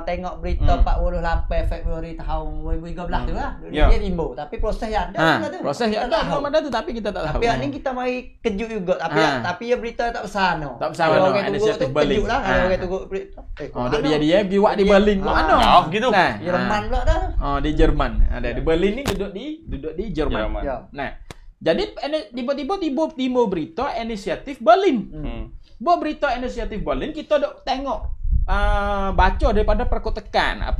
tengok berita 48 Februari tahun 2013 tu lah. Dia rimbo tapi proses yang ada tu. Proses yang ada belum ada tu tapi kita tak tahu. Tapi ni kita mari kejut juga tapi ya berita tak bersano. Tak bersano inisiatif Berlin. Lah kalau orang tunggu berita. Dia pergi buat di Berlin kat mana? Gitu. Jerman pula dah. Di Jerman. Ada di Berlin ni duduk di Jerman. Nah. Jadi tiba-tiba timbul berita inisiatif Berlin. Berita inisiatif Berlin kita dok tengok baca daripada perkotakan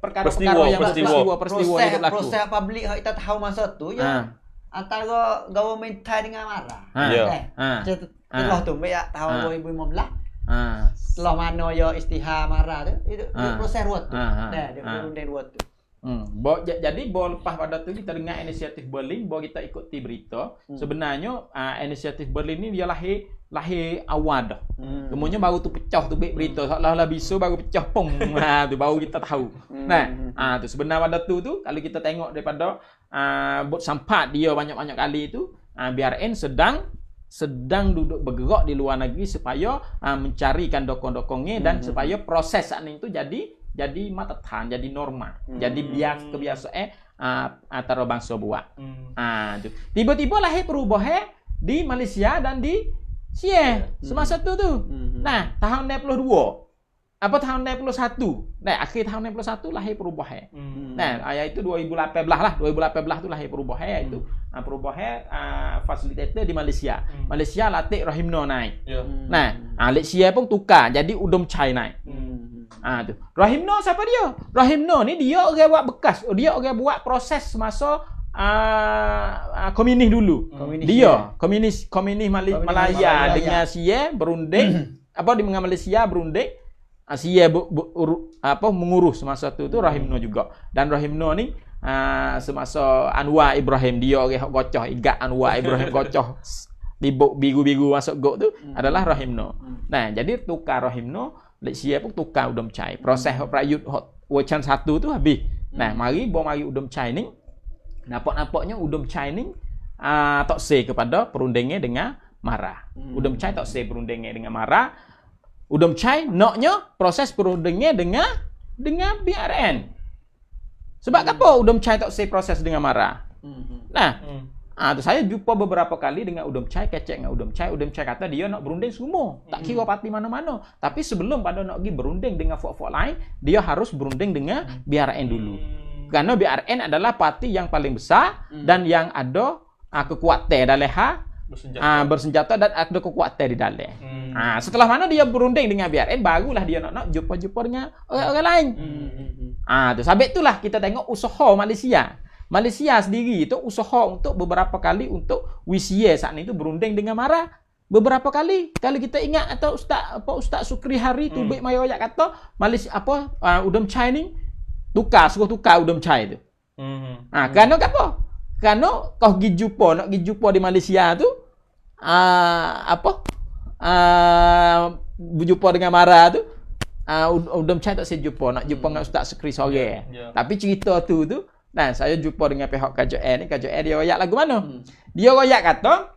perkara-perkara yang peristiwa yang berlaku. Proses public hak kita tahu masa tu ya antara government Thai dengan Mara. Setelah tu ya tahun 2015. Setelah mana ya istihar Mara tu itu proses ruat tu. Dia berunding ruat tu. Jadi lepas pada tu kita dengar inisiatif Berlin, kita ikuti berita. Sebenarnya inisiatif Berlin ni dia lahir awal dah. Kemudian baru tu pecah tu berita seolah-olah bisu baru pecah pong. Tu baru kita tahu. Tu sebenarnya pada tu kalau kita tengok daripada bot sampat dia banyak-banyak kali tu BRN sedang duduk bergerak di luar negeri supaya mencarikan dokong-dokongnya dan supaya proses ini tu jadi matatan, jadi norma, jadi kebiasaan antara bangsa buat. Tu. Tiba-tiba lahir perubahan di Malaysia dan di Aceh semasa tu. Nah, tahun 92 tahun 91. Nah, akhir tahun 91 lahir perubahan. Nah, ayat itu 2018 lah. 2018 tu lahir perubahan itu. Perubahan fasilitator di Malaysia. Malaysia latih Rahimno naik. Nah, Malaysia pun tukar jadi Udom Chai naik. Tu. Rahimno siapa dia? Rahimno ni dia orang buat bekas. Dia orang buat proses masa komunis dulu. Dia komunis Malaya dengan Sia berunding dengan Malaysia berunding. Sia mengurus semasa tu Rahimno juga. Dan Rahimno ni semasa Anwar Ibrahim dia orang gocoh igat Anwar Ibrahim gocoh libuk biru-biru masuk gok tu adalah Rahimno. Nah, jadi tukar Rahimno, Malaysia pun tukar Udom Chai. Proses Prayut Wacan 1 tu habis. Nah, mari Udom Chai ni nampak-nampaknya Udom Chai ni tak say kepada perundingnya dengan Mara. Udom Chai tak say perundingnya dengan Mara. Udom Chai naknya proses perundingnya dengan BRN. Sebab apa Udom Chai tak say proses dengan Mara? Nah, tu saya jumpa beberapa kali dengan Udom Chai, kecek dengan Udom Chai. Udom Chai kata dia nak berunding semua. Tak kira parti mana-mana. Tapi sebelum pada nak pergi berunding dengan fok-fok lain, dia harus berunding dengan BRN dulu. Karena BRN adalah parti yang paling besar dan yang ada kekuatan dalam bersenjata dan ada kekuatan di dalam. Setelah mana dia berunding dengan BRN, barulah dia nak jumpa-jumpa dengan orang lain. Tu sebab itulah kita tengok usaha Malaysia. Malaysia sendiri itu usaha untuk beberapa kali untuk WCA saat itu berunding dengan Mara. Beberapa kali. Kalau kita ingat atau Ustaz Sukri Hari Tubik Mayoyak kata Malaysia Udom Chai ni suruh tukar Udom Chai tu. Kerana apa? Kerana kau nak pergi jumpa di Malaysia tu berjumpa dengan Mara tu Udom Chai tak saya jumpa, nak jumpa dengan Ustaz Sukri sore. Tapi cerita tu nah saya jumpa dengan pihak KJN ni, KJN dia royak lagu mana? Dia royak kata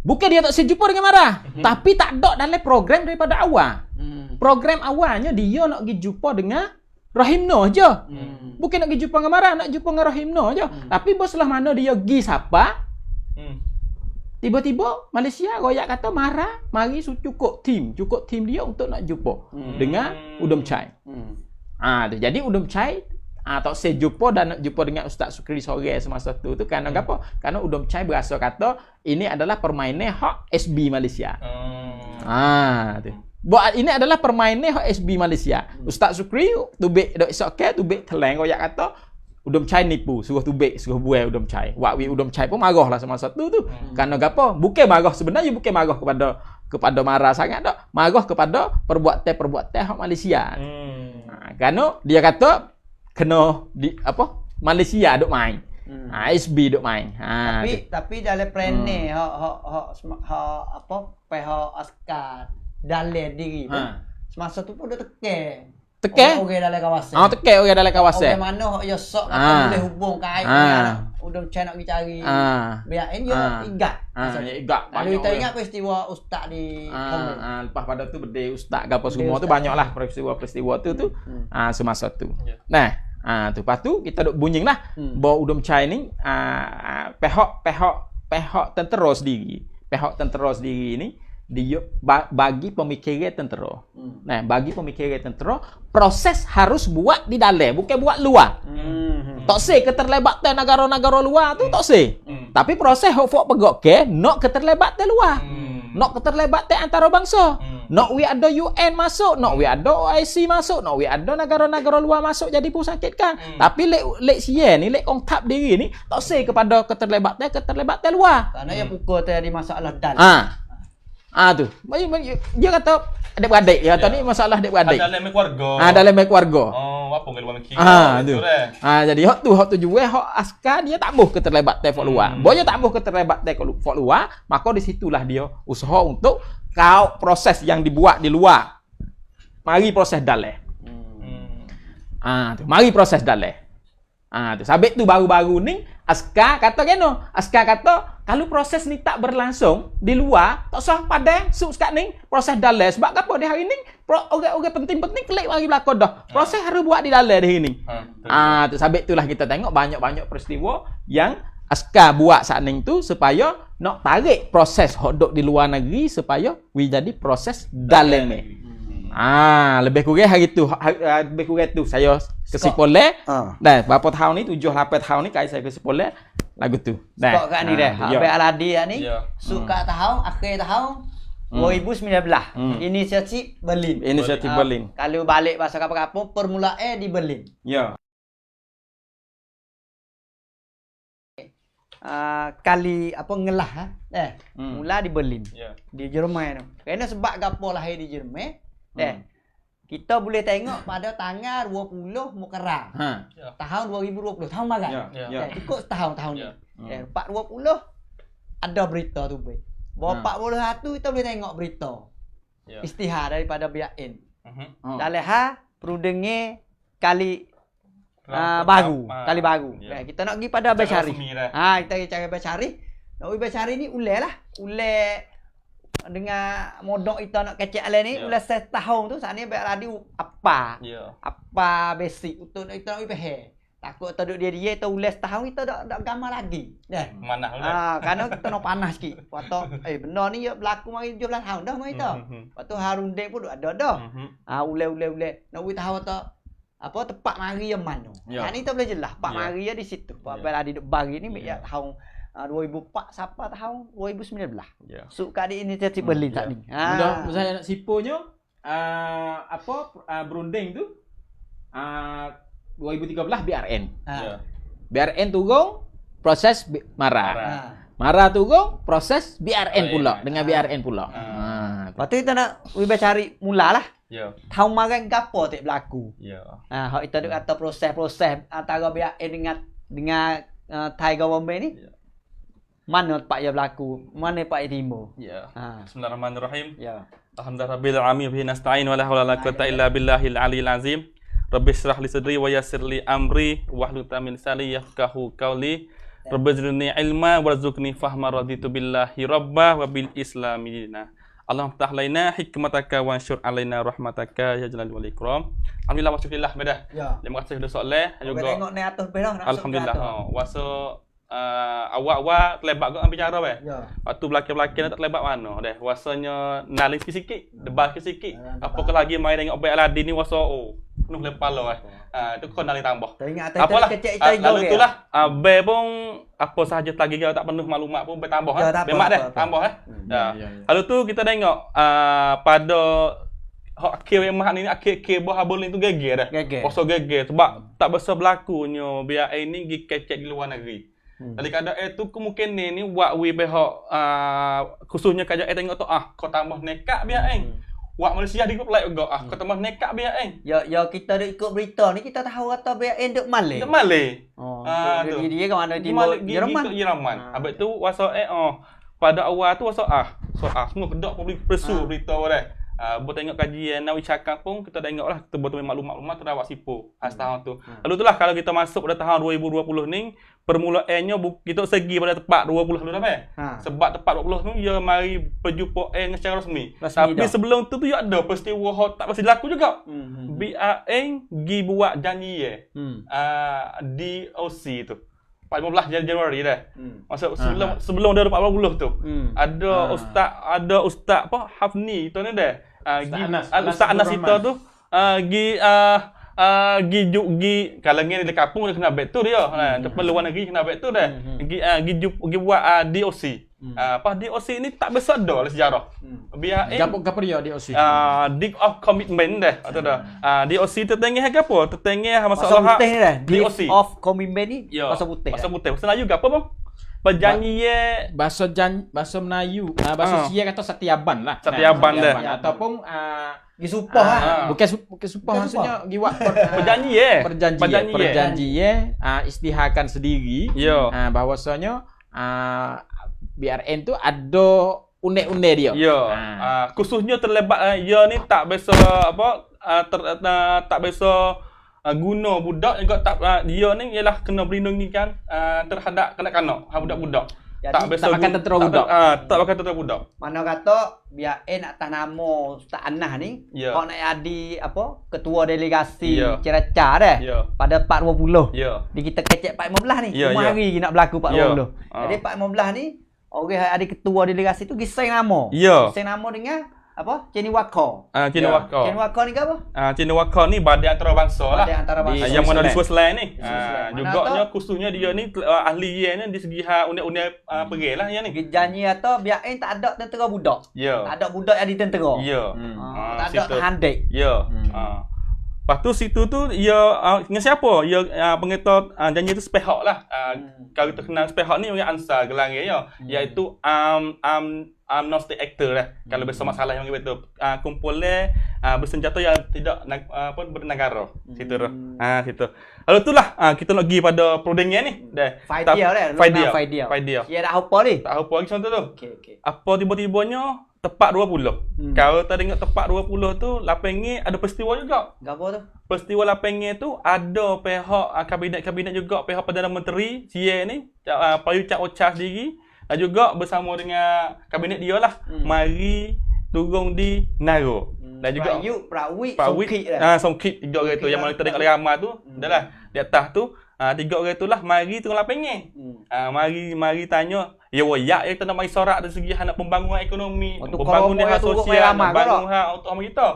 bukan dia tak saya jumpa dengan Mara, tapi tak ada dalam program daripada awal. Program awalnya dia nak pergi jumpa dengan Rahimno je. Bukan nak pergi jumpa dengan Mara, nak jumpa dengan Rahimno je. Tapi setelah mana dia pergi siapa? Tiba-tiba Malaysia royak kata Mara mari cukup tim dia untuk nak jumpa dengan Udom Chai. Jadi Udom Chai tak saya jumpa dan nak jumpa dengan Ustaz Sukri sore semasa tu kerana apa? Kerana Udom Chai berasa kata ini adalah permainan hak SB Malaysia. Tu. Buat ini adalah permainan hak SB Malaysia. Ustaz Sukri tubik dok esok tubik teleng royak kata Udom Chai nipu, suruh tubik, suruh buai Udom Chai. Wakwi Udom Chai pun marahlah semasa tu. Kerana apa? Bukan marah sebenarnya bukan marah kepada Mara sangat dak. Marah kepada perbuatan hak Malaysia. Kerana dia kata kena Malaysia duk main. SB duk main. Tapi dalam plan ni hak pihak askar dalam diri pun semasa tu pun dia teken orang dalam kawasan. Teken orang dalam kawasan. Orang mana hak ya sok boleh hubung kait dengan Udom Chai nak pergi cari. BRN dia igat. Igat. Kalau kita ingat peristiwa ustaz di lepas pada tu berdiri ustaz ke apa semua tu banyaklah peristiwa tu semasa tu. Nah, tu lepas tu kita duk bunyilah bahawa Udom Chai ni pihak tentera sendiri ni dia bagi pemikiran tentera. Nah, bagi pemikiran tentera, proses harus buat di dalam, bukan buat luar. Tak seh keterlibatan negara-negara luar tu tak seh. Tapi proses hok pegok ke nak keterlibatan luar. Nak keterlibatan antarabangsa. Nak we ada UN masuk, nak we ada OIC masuk, nak we ada negara-negara luar masuk jadi pusakitkan. Tapi lek sia ni, lek kong tap diri ni tak say kepada keterlibatan luar. Karena yang pukul tadi masalah dal. Tu. Dia kata adik-beradik. Dia kata ni masalah adik-beradik. Dalam keluarga. Dalam keluarga. Oh, apa ngeluar mikir. Tu. Jadi hak tu jual hak askar dia tak boh keterlibatan fok luar. Boyo tak boh keterlibatan fok luar, maka di situlah dia usaha untuk kau proses yang dibuat di luar. Mari proses dalam. Tu. Mari proses dalam. Tu. Sabit tu baru-baru ni askar kata keno. Askar kata kalau proses ni tak berlangsung di luar, tak usah padang suk sekat ni proses dalam. Sebab apa di hari ni orang-orang penting-penting kelak mari berlaku dah. Proses harus buat di dalam di hari ni. Tu sabit itulah kita tengok banyak-banyak peristiwa yang askar buat saat ni tu supaya nak tarik proses hok di luar negeri supaya jadi proses dalam ni. Lebih kurang hari tu lebih kurang tu saya kesimpulan dah berapa tahun ni 7-8 tahun ni kai saya kesimpulan lagu tu dah. Kok kat ni dah. Habis Aladi ni suka tahun akhir tahun 2019. Inisiatif Berlin. Berlin. Kalau balik bahasa kapal-kapal permulaan di Berlin. Ya. Kali apa ngelah mula di Berlin. Di Jerman tu. Kerana sebab gapo lahir di Jerman kita boleh tengok pada tanggal 20 Mukarram. Tahun 2020, tahun makan. Ikut tahun ni. 420 ada berita tu baik. Bahawa 41 kita boleh tengok berita. Istihar daripada BAN. Dalam perlu dengar kali baru, kali baru. Kita nak pergi pada Besari. Kita cari Besari. Nak pergi Besari ni ulai lah. Ulai dengan modok kita nak kecek alai ni ulah setahun tu saat ni baik radio apa basic untuk kita nak pergi takut taduk dia tu ulah setahun kita dak gambar lagi dah manah dah kerana kita nak panas sikit waktu benda ni berlaku mari 17 tahun dah mari tu waktu Harun Dek pun ada dah ulai nak we tahu tu apa tepat mari yang mana ni kita boleh jelas pak mari di situ apa radio bagi ni ya tahun 2004 sampai tahun 2019. Suka di inisiatif Berlin tak ni. Mudah saya nak siponya berunding tu 2013 BRN. BRN turun proses Mara turun proses BRN pula dengan BRN pula. Waktu kita nak cari mulalah. Tahun makan gapo tak berlaku. Hak kita kata proses-proses antara BRN dengan Thai government ni. Mana pak ya berlaku, mana pak ya timbul. Bismillahirrahmanirrahim. Alhamdulillahirabbil alamin bihi nasta'in wa la haula wala quwwata illa billahil aliyil azim. Rabbi shrah li sadri wa yassir li amri wahlul 'uqdatam min lisani yafqahu qawli. Rabbi zidni ilma warzuqni fahma raditu billahi rabba wa bil islami dina. Allahumma ftah laina hikmataka wa anshur alaina rahmataka ya jalal wal ikram. Alhamdulillah wa syukurillah badah. Terima kasih sudah soleh juga. Tengok ni atas pedah. Alhamdulillah. Wasa awak terlibat ke bicara weh. Waktu belakang-belakang tak terlibat mana deh. Wasanya naling sikit, debat sikit. Apakah lagi main tengok Baik Aladi ni wasa penuh kepala tu kau naling tambah. Apalah lalu itulah Baik pun apa sahaja lagi kalau tak penuh maklumat pun bertambah Bemak deh, tambah Lalu tu kita tengok pada hak akhir mah ni akhir buah Berlin tu geger dah. Wasa geger sebab tak besar berlakunya biar ini pergi kecek di luar negeri. Jadi kadang itu kemungkinan ni wak we behok khususnya kaja tengok tu kau tambah nekat biar wak Malaysia di grup like juga kau tambah nekat biar ya kita dah ikut berita ni kita tahu kata biar duk Malay. Duk Malay. Dia ke mana timur Jerman. Habis tu wasa pada awal tu wasa semua kedak publik persu berita dah. Buat tengok kajian Nawi cakap pun kita tengoklah kita betul maklumat tu dah awak sipu tahun tu. Lalu itulah kalau kita masuk pada tahun 2020 ni permulaannya kita segi pada tepat 20 dulu dah sebab tepat 20 tu dia mari perjumpaan secara rasmi. Tapi sebelum tu ya ada peristiwa tak pasti berlaku juga. BRN pergi buat janji di OC tu 15 Januari dah. Maksud sebelum dia 40 tu. Ada ustaz apa Hafni tu ni dah. Ustaz Anas itu tu gi kalangan di kampung dia kena back tu dia. Tempat luar negeri kena back tu dah. Gi buat DOC. Pas DOC ni tak besar dah lah sejarah. BAN Gapo dia DOC? Dig of Commitment dah. Atau dah. DOC tertengah ke apa? Tertengah Masa masalah putih ni dah. DOC. Of commitment ni Ya. masa putih. Masa putih. Bahasa Melayu ke apa bang? Perjanjian Bahasa Melayu, bahasa Sia kata Setiaban lah. Setiaban dah. Ataupun Di supah lah. bukan supah maksudnya giwak perjanjian istiharkan sendiri Ya. bahwasanya BRN tu ada une-une dia. Ya. Khususnya terlibat ya ni tak biasa apa tak biasa guna budak juga tak dia ni ialah kena berlindungikan terhadap kanak-kanak, budak-budak. Jadi, tak pakai tentera budak. Tak pakai tentera budak. Mana kata biar atas nama Ustaz Anah ni, Ya. kau nak jadi apa? Ketua delegasi Ya. Ceraca dah. Ya. Pada 4.20. Ya. Di kita kecek 4.15 ni. Ya, Cuma ya. hari nak berlaku 4.20. Ya. Jadi 4.15 ni orang ada ketua delegasi tu gising nama. Ya. Gising nama dengan apa? Ceni Waka. Cina Waka. Ceni Waka ni ke apa? Cina Waka ni badan antarabangsa lah. Badan antarabangsa. Yang mana di Switzerland ni. Switzerland. Juga Mana nya khususnya dia ni ahli ye ni di segi undang-undang pergi lah ya ni. Janji atau biar tak ada tentera budak. Ya. Tak ada budak jadi tentera. Ya. Tak ada situ. handek. Ya. Lepas tu situ tu ia dengan siapa? Ia pengetor janji tu sepihak lah. Kalau kita kenal sepihak ni orang Ansar gelang ya. Iaitu non state actor lah. Kalau besar masalah yang betul. Kumpulan bersenjata yang tidak bernegara. Situ tu. Situ. Lalu tu lah kita nak pergi pada perundingan ni. Dah. Fight dia lah. Fight dia. Dia dah apa ni? Tak apa lagi contoh tu. Okey. Apa tiba-tibanya tepat 20. Kalau tadi ingat tepat 20 tu lapangnya ada peristiwa juga. Gapo tu? Peristiwa lapangnya tu ada pihak kabinet-kabinet juga, pihak Perdana Menteri CA ni, Prayut Chan-o-cha sendiri dan juga bersama dengan kabinet dia lah mari turun di Naro. Dan juga Prawit Songkit Songkit tiga orang tu yang mana kita tengok ramai tu adalah di atas tu tiga orang tu lah mari turun lapangnya. Mari tanya ya wayak kita nak mari sorak dari segi hak pembangunan ekonomi, pembangunan hak sosial, pembangunan hak untuk orang kita.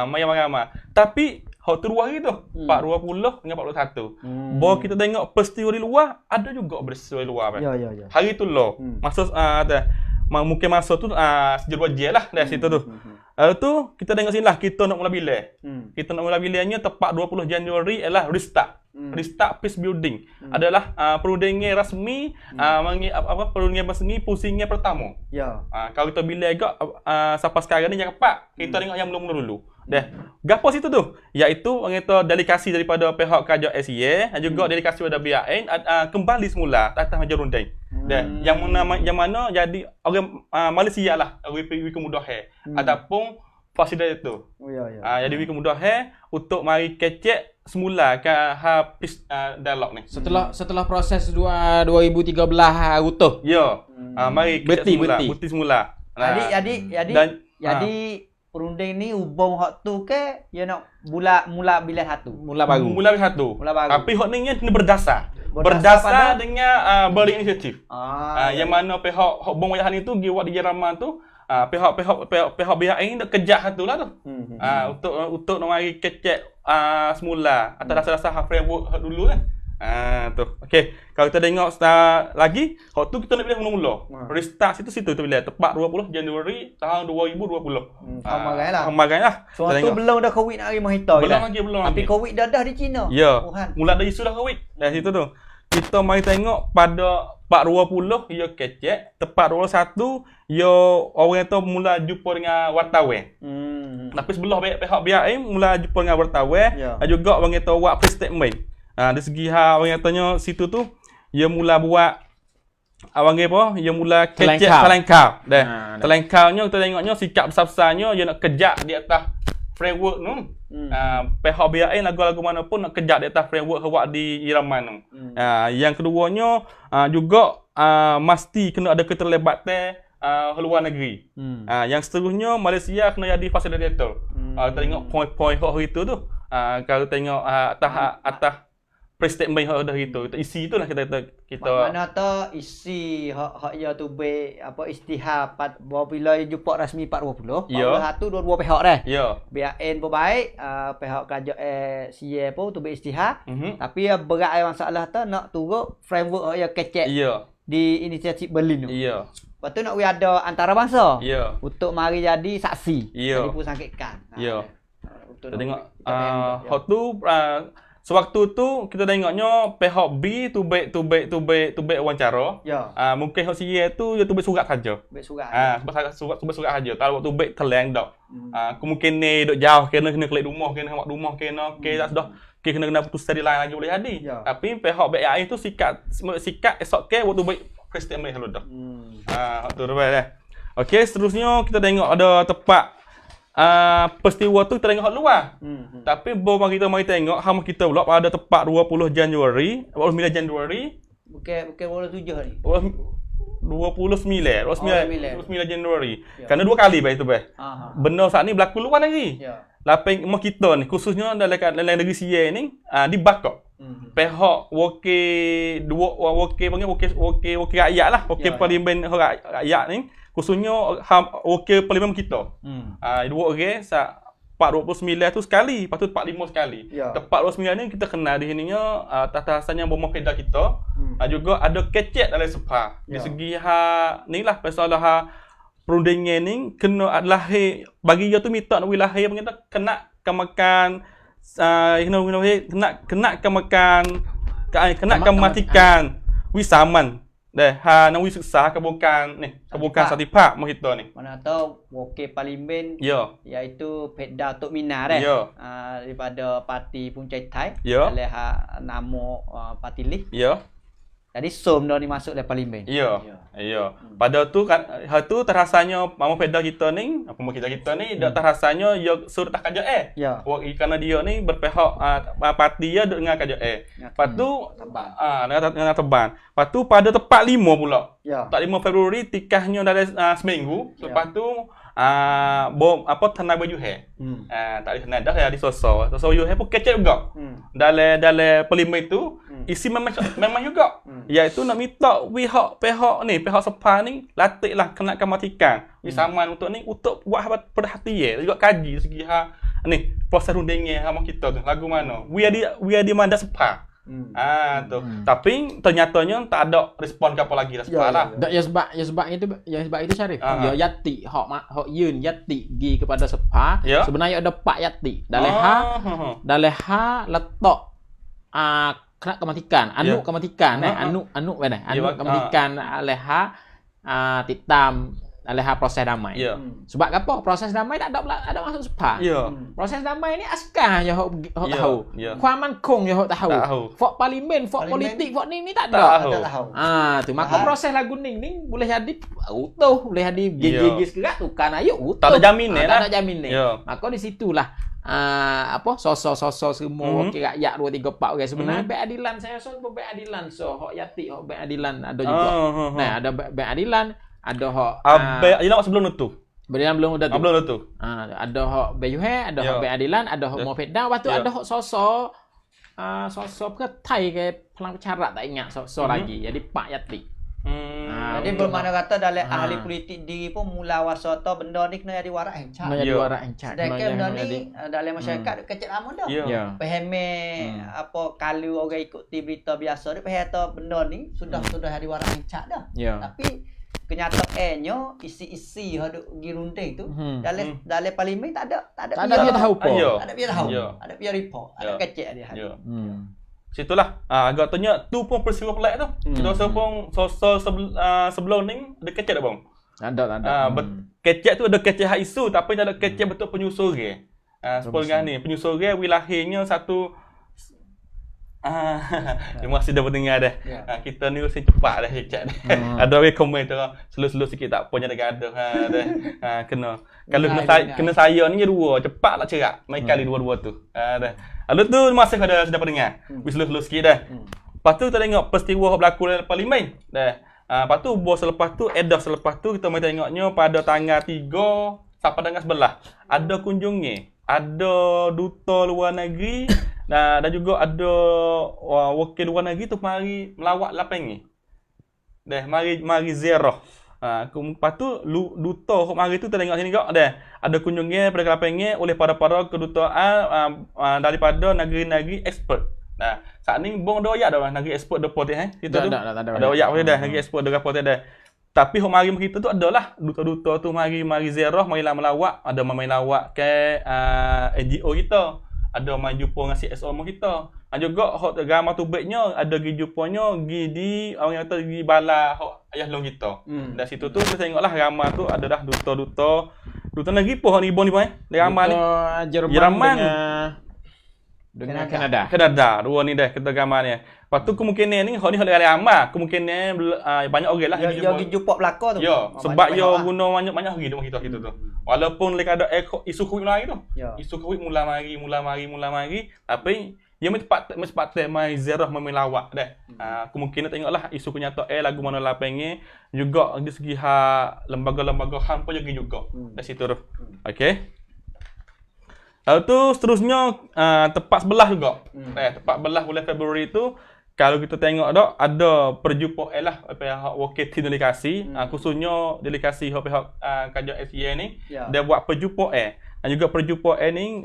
Mari ramai. Tapi hak terus hari tu 420 dengan 41. Bahawa kita tengok peristiwa di luar ada juga peristiwa di luar. Ya. Hari tu lah. Masa mungkin masa tu sejauh wajah lah dari situ tu. Lalu tu kita tengok sini lah kita nak mula bilik. Kita nak mula biliknya tepat 20 Januari ialah restart. Restart peace building adalah perundingan rasmi perundingan rasmi pusingan pertama. Ya. Kalau kita bilik agak sampai sekarang ni yang keempat kita tengok yang mula-mula dulu. Dah. Gapo situ tu? Iaitu orang kata delegasi daripada pihak kerajaan SEA dan juga delegasi daripada BRN kembali semula atas meja runding. Dah. Yang mana jadi orang Malaysia lah WP Kemudahan ataupun fasilitator itu. Ya. Jadi WP Kemudahan untuk mari kecek semula ke peace dialog ni. Setelah proses 2013 rutuh. Ya. Mari kecek Berti semula. Jadi perunding ni hubung hak tu ke dia nak mula bilik satu. Mula baru. Mula satu. Mula baru. Tapi hak ni kena berdasar dengan Berlin Initiative. Yang mana pihak bom wayahan itu giwat di Jerman tu pihak BRN nak kejar satu lah tu. Untuk nak mari kecek semula atas dasar framework dulu kan. Tu. Okey, kalau kita tengok lagi, hak tu kita nak pilih mula-mula. Restart situ tu bila tepat 20 Januari tahun 2020. Amaran lah. So tu belum dah COVID nak mari mahita belum lagi. belum Tapi lagi. COVID dah di China. Ya. Wuhan. Mula dari isu dah COVID. Dari situ tu. Kita mari tengok pada 420 ia kecek, tepat 21 ia orang tu mula jumpa dengan wartawan. Tapi sebelah pihak BRN mula jumpa dengan wartawan dan juga orang kata buat press statement. Dari segi orang katanya situ tu dia mula buat orang apa? Dia mula kecek telengkau. Dah. Telengkaunya kita tengoknya sikap besar-besarnya dia nak kejak di atas framework tu. Pihak BRN lagu-lagu mana pun nak kejak di atas framework hawak di Iraman tu. Yang keduanya juga mesti kena ada keterlibatan luar negeri. Yang seterusnya Malaysia kena jadi fasilitator. Kita tengok poin-poin hak itu tu. Kalau tengok atas press statement hak dah itu. Isi itulah kita mana tu isi hak ya tu be apa istihar bila jumpa rasmi 420. Ya. Satu dua pihak dah. Ya. BRN pun baik, pihak kerajaan CA pun tu be istihar. Tapi berat masalah tu nak turut framework hak ya kecek. Ya. Di inisiatif Berlin tu. Ya. Lepas tu nak we ada antarabangsa. Ya. Untuk mari jadi saksi. Ya. Jadi pusangkitkan. Ya. Untuk Kita tengok kita handle, ya. hot tu sewaktu tu kita tengoknya pihak B tu baik wawancara. Ya. Mungkin hot C tu dia tu baik surat saja. Baik surat. Surat saja. Kalau waktu baik terleng dak. Kemungkinan ni duk jauh kena kelik rumah, kena mak rumah, kena tak sudah kena putus dari lain lagi boleh jadi. Ya. Tapi pihak BAI tu sikat esok ke waktu baik Kristen mai selalu dah. Tu dah. Okey, seterusnya kita tengok ada tempat peristiwa tu kita tengok hot luar. Tapi bawa kita mari tengok hang kita pula pada tempat 29 Januari Bukan 27 ni. 29 Januari. Ya. Kerana 2 kali baik tu baik. Benda saat ni berlaku luar lagi. Ya. Lapeng emak kita ni khususnya dalam negeri Sia ni di Bakok. Pihak wakil rakyat lah, wakil Ya. parlimen rakyat ni khususnya wakil parlimen kita. Dua orang 429 tu sekali, lepas tu 45 sekali. Ya. Tempat 29 ni kita kenal di sininya atas-atasnya bomba peda kita. Juga ada kecek dalam sepa. Di Ya. segi ni lah pasal perundingan ni kena adalah bagi dia tu minta wilayah kita kena kemakan kena kematikan wisaman deh nang wisuksa kebukan Satipak mau kita ni. Mana tahu wakil parlimen Ya. iaitu Pedda Tok Mina dah. Ya. Daripada parti Puncai Thai. Ya. Oleh nama parti Lih. Ya. Jadi som dah ni masuk dalam parlimen. Ya. Ya. Pada tu kan hal tu terasanya mama Pedda kita ni, apa kita ni dak terasanya ya suruh tak KJA. Ya. Kerana dia ni berpihak parti dia dengan KJA. Lepas tu dengan teban. Lepas tu pada tepat 5 pula. Ya. Tak 5 Februari tikahnya dari seminggu. Ya. Lepas tu bom tanah baju tak ada tanah dah di sosok yuhe pun kecil juga. Dalam parlimen tu isi memang juga. Iaitu nak minta pihak sepa ni latihlah kena kematikan. Wisaman untuk ni untuk buat perhatian juga kaji segi ni proses rundingan sama kita tu lagu mana. We are di mandat sepa. Tu. Tapi ternyatanya tak ada respon apa lagi dah sepa lah. Tak sebab itu Syarif. Ya yati hak yun yati gi kepada sepa. Ya. Sebenarnya ada 4 yati. Dalam letak kena kematikan, anu kematikan anu mana? Anu kematikan leha titam leha proses damai. Ya. Sebab apa? Proses damai tak ada masuk sepa. Ya. Proses damai ni askar je hok Ya, tahu. ya. Kuaman kong je hok tahu. Fok parlimen, fok politik, fok ni tak ada. Tak tahu. Tu maka proses lagu ning boleh jadi utuh, boleh jadi gigi sekerat tukar ayuk utuh. Tak ada jaminan lah. Tak ada jaminan. Ya. Maka di situlah sosok semua wakil rakyat 2 3 4 orang sebenarnya baik adilan saya baik adilan hok yati hok baik adilan ada juga. Nah, ada baik adilan, ada hok baik adilan sebelum tu. Berian belum udah tu. Belum tu. Ada hok bayuhe, ada hok baik adilan, ada hok mau Pedda, lepas tu ada hok sosok ke Thai ke pelang pecarat tak ingat sosok lagi. Jadi Pak Yati. Jadi bermakna kata dalam ahli politik diri pun mula wasata benda ni kena jadi warak hencat. Menjadi warak encat. Sedangkan benda ni dalam masyarakat kecil lama dah. Ya. Fahame apa kalau orang ikuti berita biasa ni faham tahu benda ni sudah jadi warak hencat dah. Ya. Tapi kenyataannya isi-isi haduk girunding tu dalam parlimen tak ada dia tahu apa. Tak ada dia tahu. Ya. Ada dia report. Ada kecil dia. Ya. Situlah agak tanya tu pun peristiwa pelik tu. Kita pun sosok sebelum ni ada kecek tak bang? Ada. Kecek tu ada kecek hak isu tapi tak ada kecek betul penyusul ke. Sepuluh ni penyusul ke wilayahnya satu terima kasih dah berdengar dah. Kita ni mesti cepat dah cecak dah. Ada orang komen tu slow sikit tak apa jangan gaduh dah. Kena. Kalau kena saya ni dua cepatlah cerak. Mai kali dua-dua tu. Dah. Lalu tu masih ada sudah pendengar. Slow sikit dah. Lepas tu kita tengok peristiwa yang berlaku dalam parlimen. Dah. Lepas tu selepas tu kita mai tengoknya pada tanggal 3 sampai tanggal 11 ada kunjungi. Ada duta luar negeri dan juga ada wakil luar negeri tu mari melawat lapang ni. Dah mari ziarah. Lepas tu duta mari tu tengok sini juga dah. Ada kunjungan pada lapang ni oleh para kedutaan daripada negeri-negeri expert. Nah, saat ni bong ada ayat dah negeri expert depo tu kita tu. Tak ada. Ada ayat pun dah negeri expert depo tu dah. Tapi hok mari kita tu adalah duta-duta tu mari ziarah, mari melawat, ada mai lawat ke NGO kita. Ada mai jumpa dengan CSO kita. Juga hok gambar tu baiknya ada gi jumpanya gi di orang kata gi bala hok ayah long kita. Dari situ tu kita tengoklah gambar tu adalah duta negeri pun ni bon ni boy. Gambar ni Jerman dengan Kanada. Kanada. Dua ni dah kita gambar ni. Lepas tu kemungkinan ni hok ni hok lama, kemungkinan banyak orang lah gi jumpa belaka tu. Ya, sebab yo guna banyak hari rumah kita tu. Walaupun lek ada isu Covid lagi tu. Isu Covid mula mari, tapi dia sempat mai ziarah mai lawak dah. Kemungkinan tengoklah isu kenyataan lagu mana lah pengen juga dari segi lembaga-lembaga HAM pun juga. Dari situ tu. Okey. Lalu tu seterusnya tepat sebelah juga. Tepat belah bulan Februari tu kalau kita tengok dak ada perjumpaan lah pihak wakil delegasi khususnya delegasi pihak Kajian SEA ni dia buat perjumpaan. Dan juga perjumpaan ni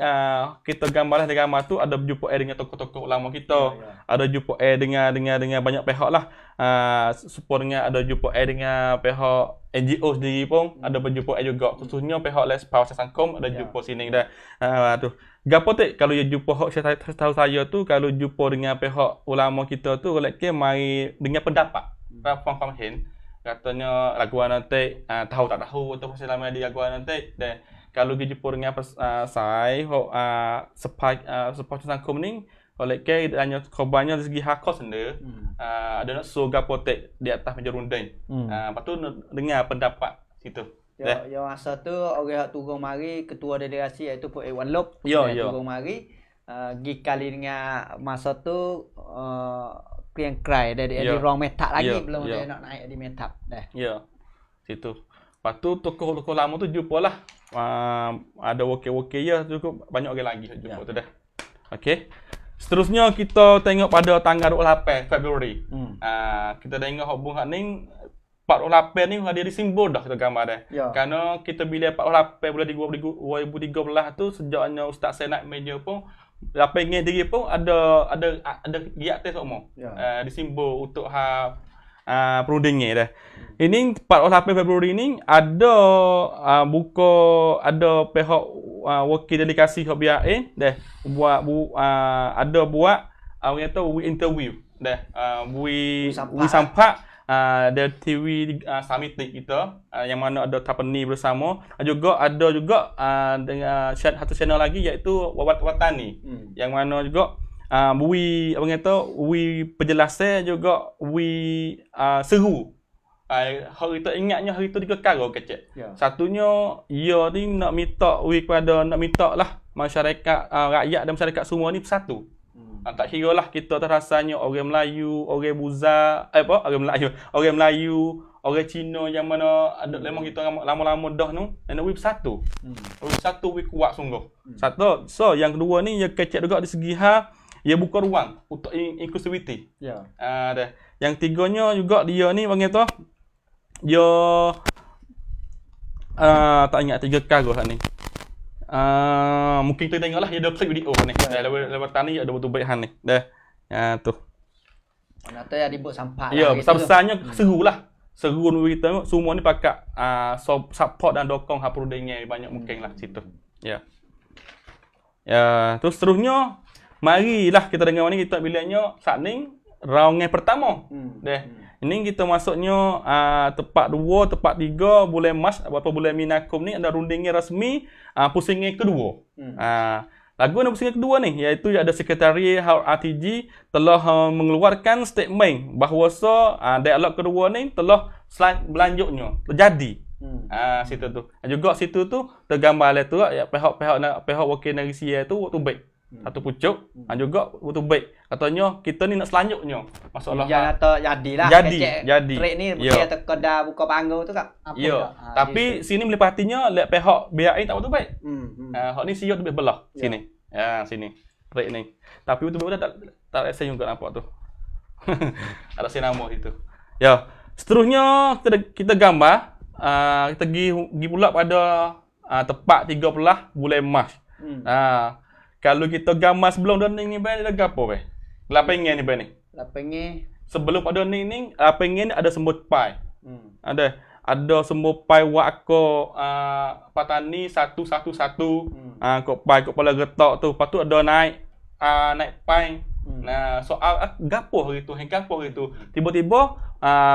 kita gambarlah di gambar tu ada perjumpaan dengan tokoh-tokoh ulama kita. Ada jumpaan dengan banyak pihak lah. Supaya ada jumpaan dengan pihak NGO sendiri pun ada berjumpa juga khususnya pihak Power Sangkom ada jumpa sini dah. Tu. Gapo tak kalau dia jumpa hak saya tahu saya tu kalau jumpa dengan pihak ulama kita tu lek mai dengan pendapat. Faham hen. Katanya laguan nanti tahu tak tahu atau pasal media laguan nanti dan kalau dia jumpa dengan saya sepak Sangkom ni oleh ke hanya korbannya dari segi hak kos sendiri ada nak so gapo tak di atas meja runding. Lepas tu dengar pendapat situ. Ya masa tu orang hak turun mari ketua delegasi iaitu Puan Wan Lop turun mari gi kali dengan masa tu yang cry dari ruang metap lagi belum ada nak naik di metap dah. Ya. Situ. Lepas tu tokoh-tokoh lama tu jumpalah ada wakil-wakil ya cukup banyak orang lagi jumpa tu dah. Okey. Seterusnya kita tengok pada tanggal 28 Februari. Kita tengok hubung hak ni 48 ni ada simbol dah kita gambar dah. Kerana kita bila 48 bulan 2013 tu sejaknya Ustaz Senat meja pun pengen diri pun ada giat tes semua. Di simbol untuk perundingan dah. Ini 48 Februari ni ada ada pihak wakil delegasi hak BRN dah buat orang kata interview dah we sampak ada TV summit kita yang mana ada company bersama juga ada dengan satu channel lagi iaitu Watani yang mana juga orang kata penjelasan juga seru. Hari tu ingatnya hari tu 3 perkara kecil. Satunya ia ni nak minta lah masyarakat rakyat dan masyarakat semua ni bersatu. Tak kira lah kita terasanya orang Melayu, orang Buza, orang Melayu, orang Cina yang mana ada memang kita lama-lama dah tu, dan we bersatu. We bersatu, we kuat sungguh. Satu. So yang kedua ni yang kecil juga di segi ia buka ruang untuk inclusivity. Dah. Yang tiganya juga dia ni bang kata dia tak ingat 3 perkara ni. Mungkin kita tengoklah dia ada clip video ni. Lewat tani ada betul baik han ni. Dah. Tu. Mana tu yang dibuat sampah. Ya, besar-besarnya serulah. Seru kita semua ni pakat support dan dokong hak perundingan banyak mungkin lah situ. Ya. Terus seterusnya marilah kita dengar ni kita bilangnya saat ni round yang pertama. Ini kita masuknya tepat 2, tepat 3 bulan Mac atau bulan Minakum ni ada rundingan rasmi pusingan kedua. Lagu yang pusingan kedua ni iaitu ada Sekretariat RTG telah mengeluarkan statement bahawa dialog kedua ni telah berlanjutnya terjadi. Situ tu. Juga situ tu tergambar tu ya pihak wakil negeri SEA tu waktu baik. Satu pucuk juga betul baik. Katanya kita ni nak selanjutnya masalah yang kata jadilah jadi trek ni dia terkedah buka panggung tu kak apa tapi sini boleh perhatinya lihat pihak BRI tak betul baik. Hak ni CEO lebih belah sini. Sini trek ni. Tapi betul betul tak rasa juga nampak tu. Ada nama situ. Seterusnya kita gambar kita pergi pula pada tepat 13 bulan Mac. Kalau kita gambar sebelum ni ada gapo Lapengen ni ni. Lapengen sebelum pada ni lapengen ada semut pai. Ada semua pai wako patani satu. Kok pai kok pala getok tu. Lepas tu ada naik pai. Nah, soal gapo hari tu, tiba-tiba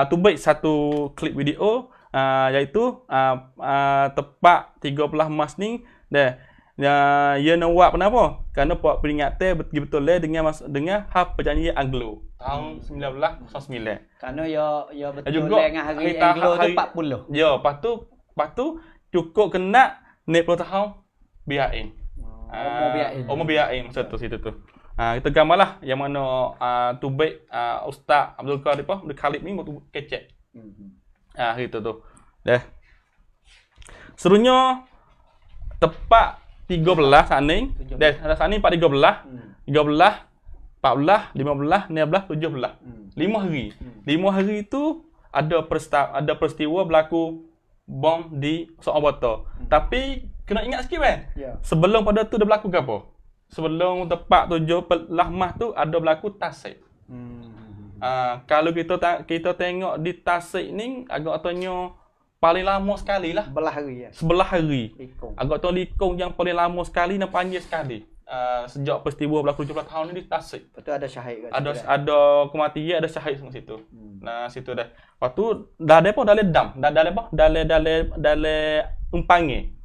tu baik satu klip video iaitu tepat 13 Mac ni dah. Ya nak buat kenapa? Kerana buat peringatan betul-betul dengan hak perjanjian Anglo tahun 1909. Kerana ya betul juga dengan hari Anglo tu 40. Ya, lepas tu cukup kena 90 tahun BAN. Umur BAN masa tu situ tu. Kita gambarlah yang mana tu baik Ustaz Abdul Khalid ni waktu kecek. Gitu tu. Dah. Serunya tepat 13 saat ni. Dah, ada saat ni 13, 13, 14, 15, 16, 17. 5 hari. 5 hari tu ada peristiwa berlaku bom di Soeharto. Tapi kena ingat sikit kan? Sebelum pada tu dah berlaku ke apa? Sebelum tepat 17 Mac tu ada berlaku Tasik. Kalau kita tengok di Tasik ni agak katanya paling lama sekali lah. Sebelah hari. Agak tahu likung yang paling lama sekali dan panjang sekali. Sejak peristiwa berlaku 17 tahun ni di Tasik. Betul ada syahid kat situ. Ada kematian, ada syahid di situ. Nah, situ dah. Lepas tu dah ada apa? Dalam umpange.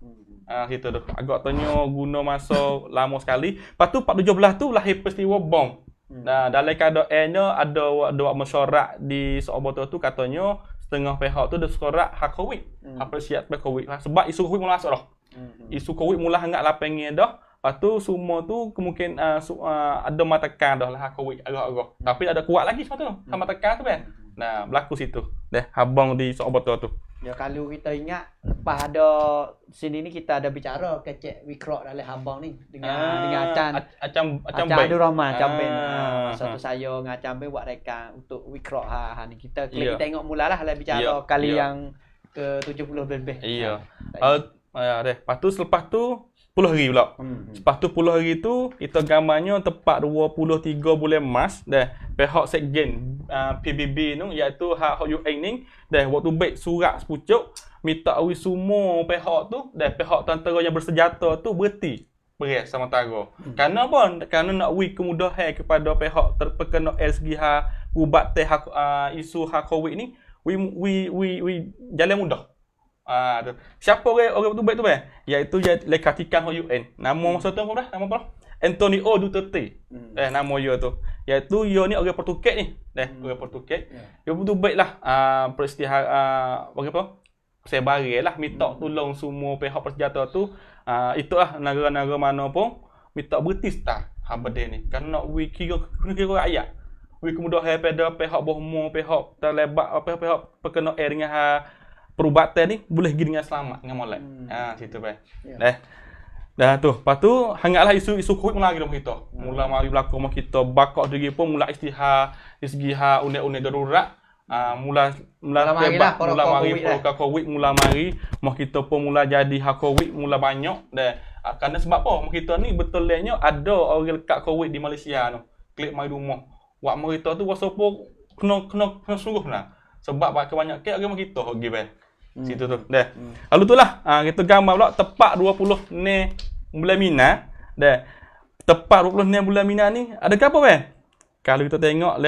Situ tu. Agak tanya guna masa lama sekali. Lepas tu 17 tu lahir peristiwa bom. Nah, dalam keadaannya ada mesyuarat di Soeharto tu katanya setengah pihak tu dah sorak hak COVID. Apresiat COVID. Sebab isu COVID mula masuk dah. Isu COVID mula hangat lapangnya dah. Lepas tu semua tu kemungkinan ada matakan dah lah COVID agak-agak. Tapi ada kuat lagi sebab tu. Matakan tu kan. Nah, berlaku situ. Dah habang di Soeharto tu. Ya, kalau kita ingat lepas ada sini ni kita ada bicara kecek wikrok dalam habang ni dengan Acan Abdul Rahman Acan Ben. Satu saya dengan Acan Ben buat reka untuk wikrok ni kita tengok mulalah dalam bicara kali yang ke 70 lebih. Iya. Lepas tu selepas tu 10 hari pula. Lepas tu 10 hari tu kita gambarnya tepat 23 bulan Mac dah pihak sekjen PBB tu iaitu hak UN ni dah waktu baik surat sepucuk minta awi semua pihak tu dah pihak tentera yang bersenjata tu berhenti beres sementara. Kerana apa? Kerana nak wi kemudahan kepada pihak terkena segi ubat isu hak COVID ni wi jalan mudah. Siapa orang tu baik tu kan? Iaitu lekatikan UN. Nama masa tu apa dah? Nama apa? Antonio Duterte. Nama dia tu. Iaitu dia ni orang Portugis ni. Orang Portugis. Dia betul baiklah apa? Saya barilah minta tolong semua pihak bersenjata tu. Itulah negara-negara mana pun minta berhenti start benda ni. Kerana nak kira rakyat. Kemudahan pada pihak bohmo, pihak terlibat pihak perkena dengan perubatan ni boleh pergi dengan selamat dengan molek. Situ baik. Dah tu. Lepas tu hangatlah isu COVID mula lagi dalam kita. Mula mari berlaku sama kita bakak sendiri pun mula istihar di segi undang-undang darurat. Mula mari COVID mula mari mau kita pun mula jadi COVID mula banyak dah. Kerana sebab apa? Mau kita ni betulnya ada orang lekat COVID di Malaysia tu. Klik mai rumah. Wak mereka tu rasa pun kena sungguh lah. Sebab kebanyakan orang kita pergi baik. Situ tu. Dah. Lalu tu lah kita gambar pula tepat 20 ni bulan Mina. Dah. Tepat 20 ni bulan Mina ni ada apa kan? Kalau kita tengok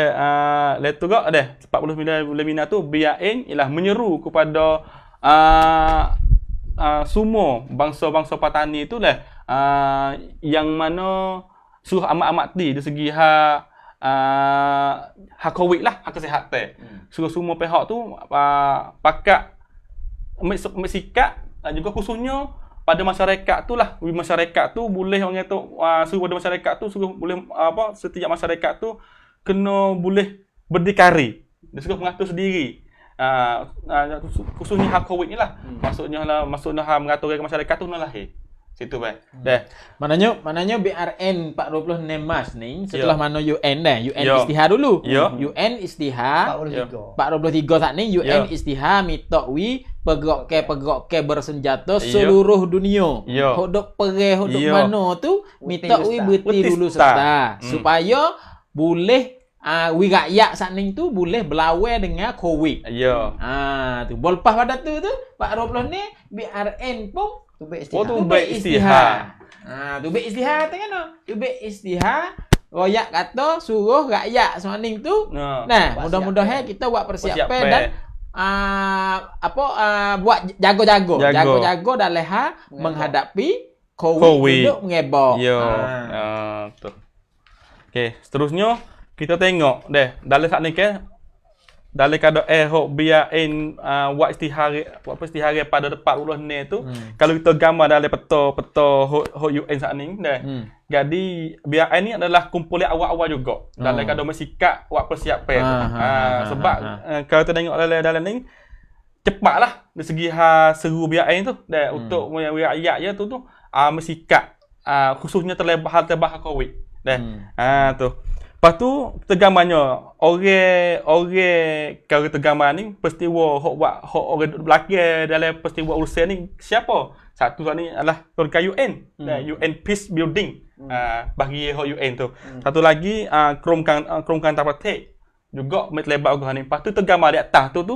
tu gak dah 49 bulan Mina tu BAN ialah menyeru kepada semua bangsa-bangsa petani tu lah yang mana suruh amat-amat di segi hak COVID lah, hak kesihatan. Suruh semua pihak tu pakat ambil sikap juga khususnya pada masyarakat tu lah. Masyarakat tu boleh orang tu suruh pada masyarakat tu suruh boleh setiap masyarakat tu kena boleh berdikari. Dia suruh mengatur sendiri. Khususnya hak COVID ni lah. Maksudnya mengatur ke masyarakat tu nak lahir. Situ baik. Dah. Maknanya BRN 46 Mac ni setelah mana UN dah. UN istihar dulu. UN istihar 43 saat ni UN istihar minta pegok ke bersenjata seluruh dunia. Hodok mana tu minta berhenti dulu serta supaya boleh Wirakyat saning tu boleh berlawan dengan COVID. Ya. Tu lepas pada tu 40 ni BRN pun Tubik Oh, istihad. tubik istihad. Tubik istihad tu kan? Tubik istihad royak kata suruh rakyat saning tu. Nah, Buat mudah-mudahan siap, kita buat persiapan Persiapan. dan buat jago-jago dalam hal menghadapi COVID untuk mengebak. Ya. Tu. Okey, seterusnya kita tengok deh dalam saat ni ke dalam keadaan hok BRN buat istihara pada 40 ni tu kalau kita gambar dalam peta hok UN saat ni deh. Jadi BRN ni adalah kumpulan awal-awal juga dalam keadaan bersikap buat persiapan. Sebab kalau kita tengok dalam ni cepatlah dari segi seru BRN tu deh untuk rakyat je tu bersikap khususnya terlibat COVID deh. Tu. Lepas tu kita gambarnya orang kalau kita gambar ni peristiwa hok orang duduk belakang dalam peristiwa urusan ni siapa? Satu ni adalah perkara UN, UN Peace Building. Bagi hok UN tu. Satu lagi kerumkan tapatek juga terlibat orang ni. Lepas tu tergambar di atas tu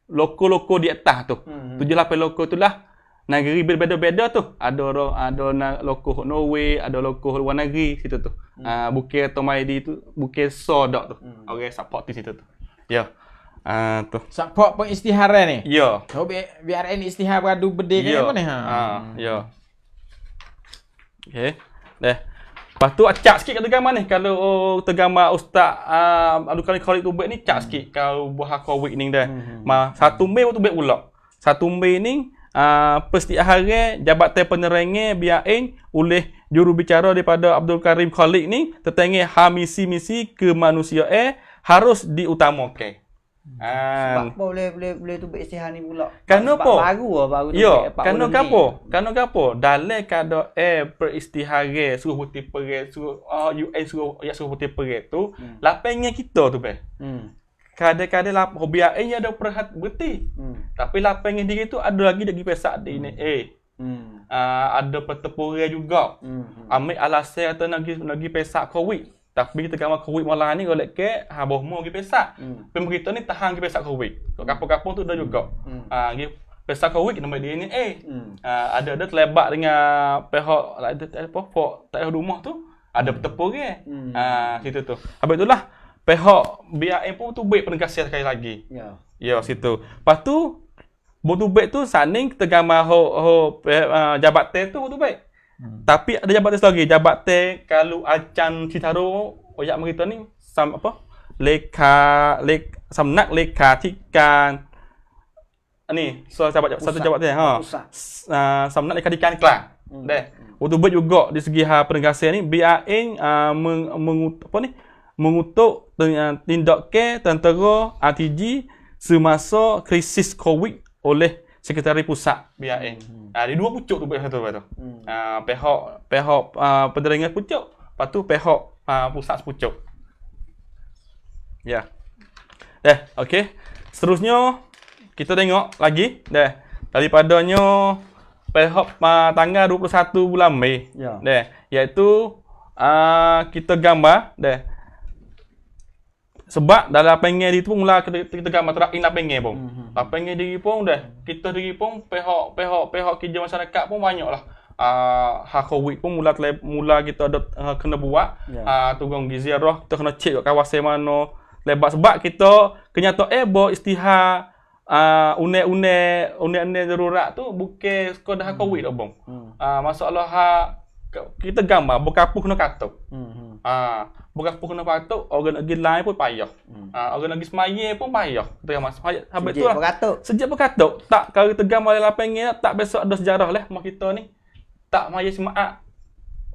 loko-loko di atas tu. 78 loko tu lah negeri berbeza-beza tu. Ada loko Norway, ada loko luar negeri situ tu. Bukan Tomaidi tu, bukan Sodok tu. Orang support di situ tu. Ya. Tu. Support pun istihara ni. Ya. BRN istihara beradu berdek kan mana ya. Okey. Dah. Lepas tu acak sikit kata gambar ni. Kalau tergambar Ustaz Abdul Karim Khalid Tubik ni cak sikit kalau buah COVID ni dah. 1 Mei tu baik pula. 1 Mei ni peristiharaan Jabatan Penerangan BRN oleh jurubicara daripada Abdul Karim Khalid ni tentang misi-misi kemanusiaan harus diutamakan. Sebab apa boleh tubik istihad ni pula? Kenapa? Baru ya, kenapa gapo? Dalam keadaan peristiharaan suruh putih perang, suruh UN suruh putih perang tu, lapangan kita tu kadang-kadang hobi AI ada perhati berhenti. Tapi lapangan diri tu ada lagi pesak di ni. Ada pertempuran juga. Ambil alasan atau lagi pesak COVID. Tapi kita gambar COVID malam ni golek ke habis mau pergi pesak. Pemerintah ni tahan pergi pesak COVID. Kapung-kapung tu dah juga. Pergi pesak COVID nama dia ni ada terlibat dengan pihak tak rumah tu ada pertempuran. Situ tu. Habis itulah pihak BRN pun tu baik penegasan sekali lagi. Ya, situ. Lepas tu Botubek tu saning kita gambar jabatan tu Botubek. Tapi ada jabatan lagi. Jabatan kalau Acan Citaro oyak merita ni Samnak Leka Tikan ni satu jabatan Samnak Leka Tikan Kelang. Botubek juga di segi penegasan ni BRN mengutuk tindakan tentera RTG semasa krisis COVID oleh Sekretari Pusat BRN. Ada dua pucuk tu satu tu. Pihak penerangan pucuk, lepas tu pihak pusat pucuk. Ya. Dah, okey. Seterusnya kita tengok lagi dah daripadanya pihak tanggal 21 bulan Mei. Dah, iaitu kita gambar dah sebab dalam lapangan diri tu mula kita gambar terakhir lapangan pun. Lapangan diri pun dah kita diri pun pihak kerja masyarakat pun banyaklah. COVID pun mula kita ada kena buat tunggang ziarah, kita kena cek kat kawasan mana lebat sebab kita kenyataan bahawa istihar unek-unek darurat tu bukan sekadar COVID dah bang. Masalah kita gambar berkapuh kena katuk. Bukan pun kena patuk, orang lagi lain pun payah. Orang lagi semaya pun payah. Kita gambar habis tu lah. Sejak berkatuk. Tak kalau kita gambar dalam lapangan tak besok ada sejarah lah mak kita ni. Tak maya semaat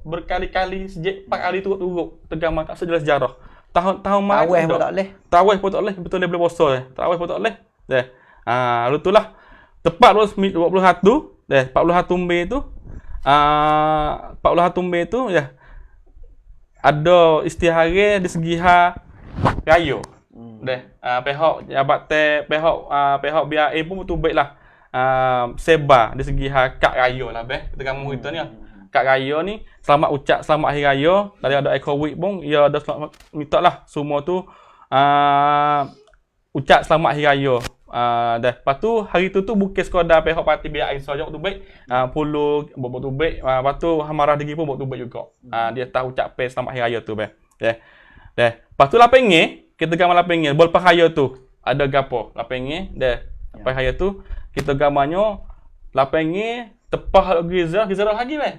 berkali-kali sejak 4 kali turut-turut tergambar tak sejarah. Tahun mai taweh pun tak boleh. Taweh pun tak boleh, betul boleh puasa. Taweh pun tak boleh. Dah. Lalu tu lah. Tepat 21 dah 41 Mei tu 41 Mei tu ya. Ada istihara di segi raya. Pihak jabatan pihak BRN pun betul baiklah sebar di segi kad raya lah kita kamu kita ni. kat raya ni selamat ucap selamat hari raya dari ada COVID pun ya ada selamat minta lah semua tu ucap selamat hari raya. Dah. Lepas tu hari tu bukan sekadar pihak parti BRN saja buat tubik, puluh buat tubik, lepas tu Hamarah Degi pun buat tubik juga. Dia tahu ucap selamat hari raya tu beh. Dah. Lepas tu lapengnya kita gambar lapengnya bol raya tu ada gapo lapengnya dah. Lepas raya tu kita gambarnya lapengnya tepah Giza lagi beh.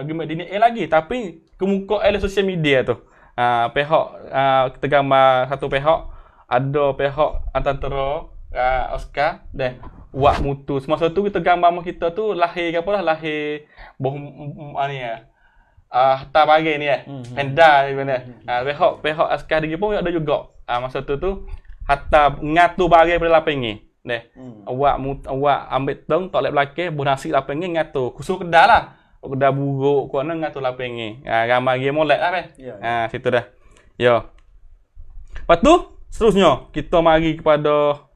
Gemek dini lagi tapi kemuka sosial media tu. Pihak kita gambar satu pihak ada pihak antara Oscar dan Wak Mutu. Semasa tu kita gambar sama kita tu lahir ke apa lah, lahir ni harta bagi ni Penda mana. Pihak Oscar dia pun ada juga. Masa tu harta ngatu bagi pada lapeng ni. Awak ambil tong tak lek belakang bonasi lapeng ni ngatu. Khusus kedah lah. Kedah buruk kuana ngatu lapeng ni. Gambar dia molek lah situ dah. Ya. Lepas tu seterusnya kita mari kepada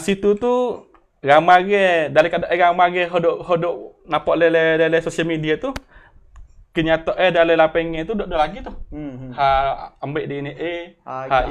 situ tu ramai dari ramai hodok nampak dalam sosial media tu kenyataan dalam lapengnya tu dak lagi tu. Ambil DNA,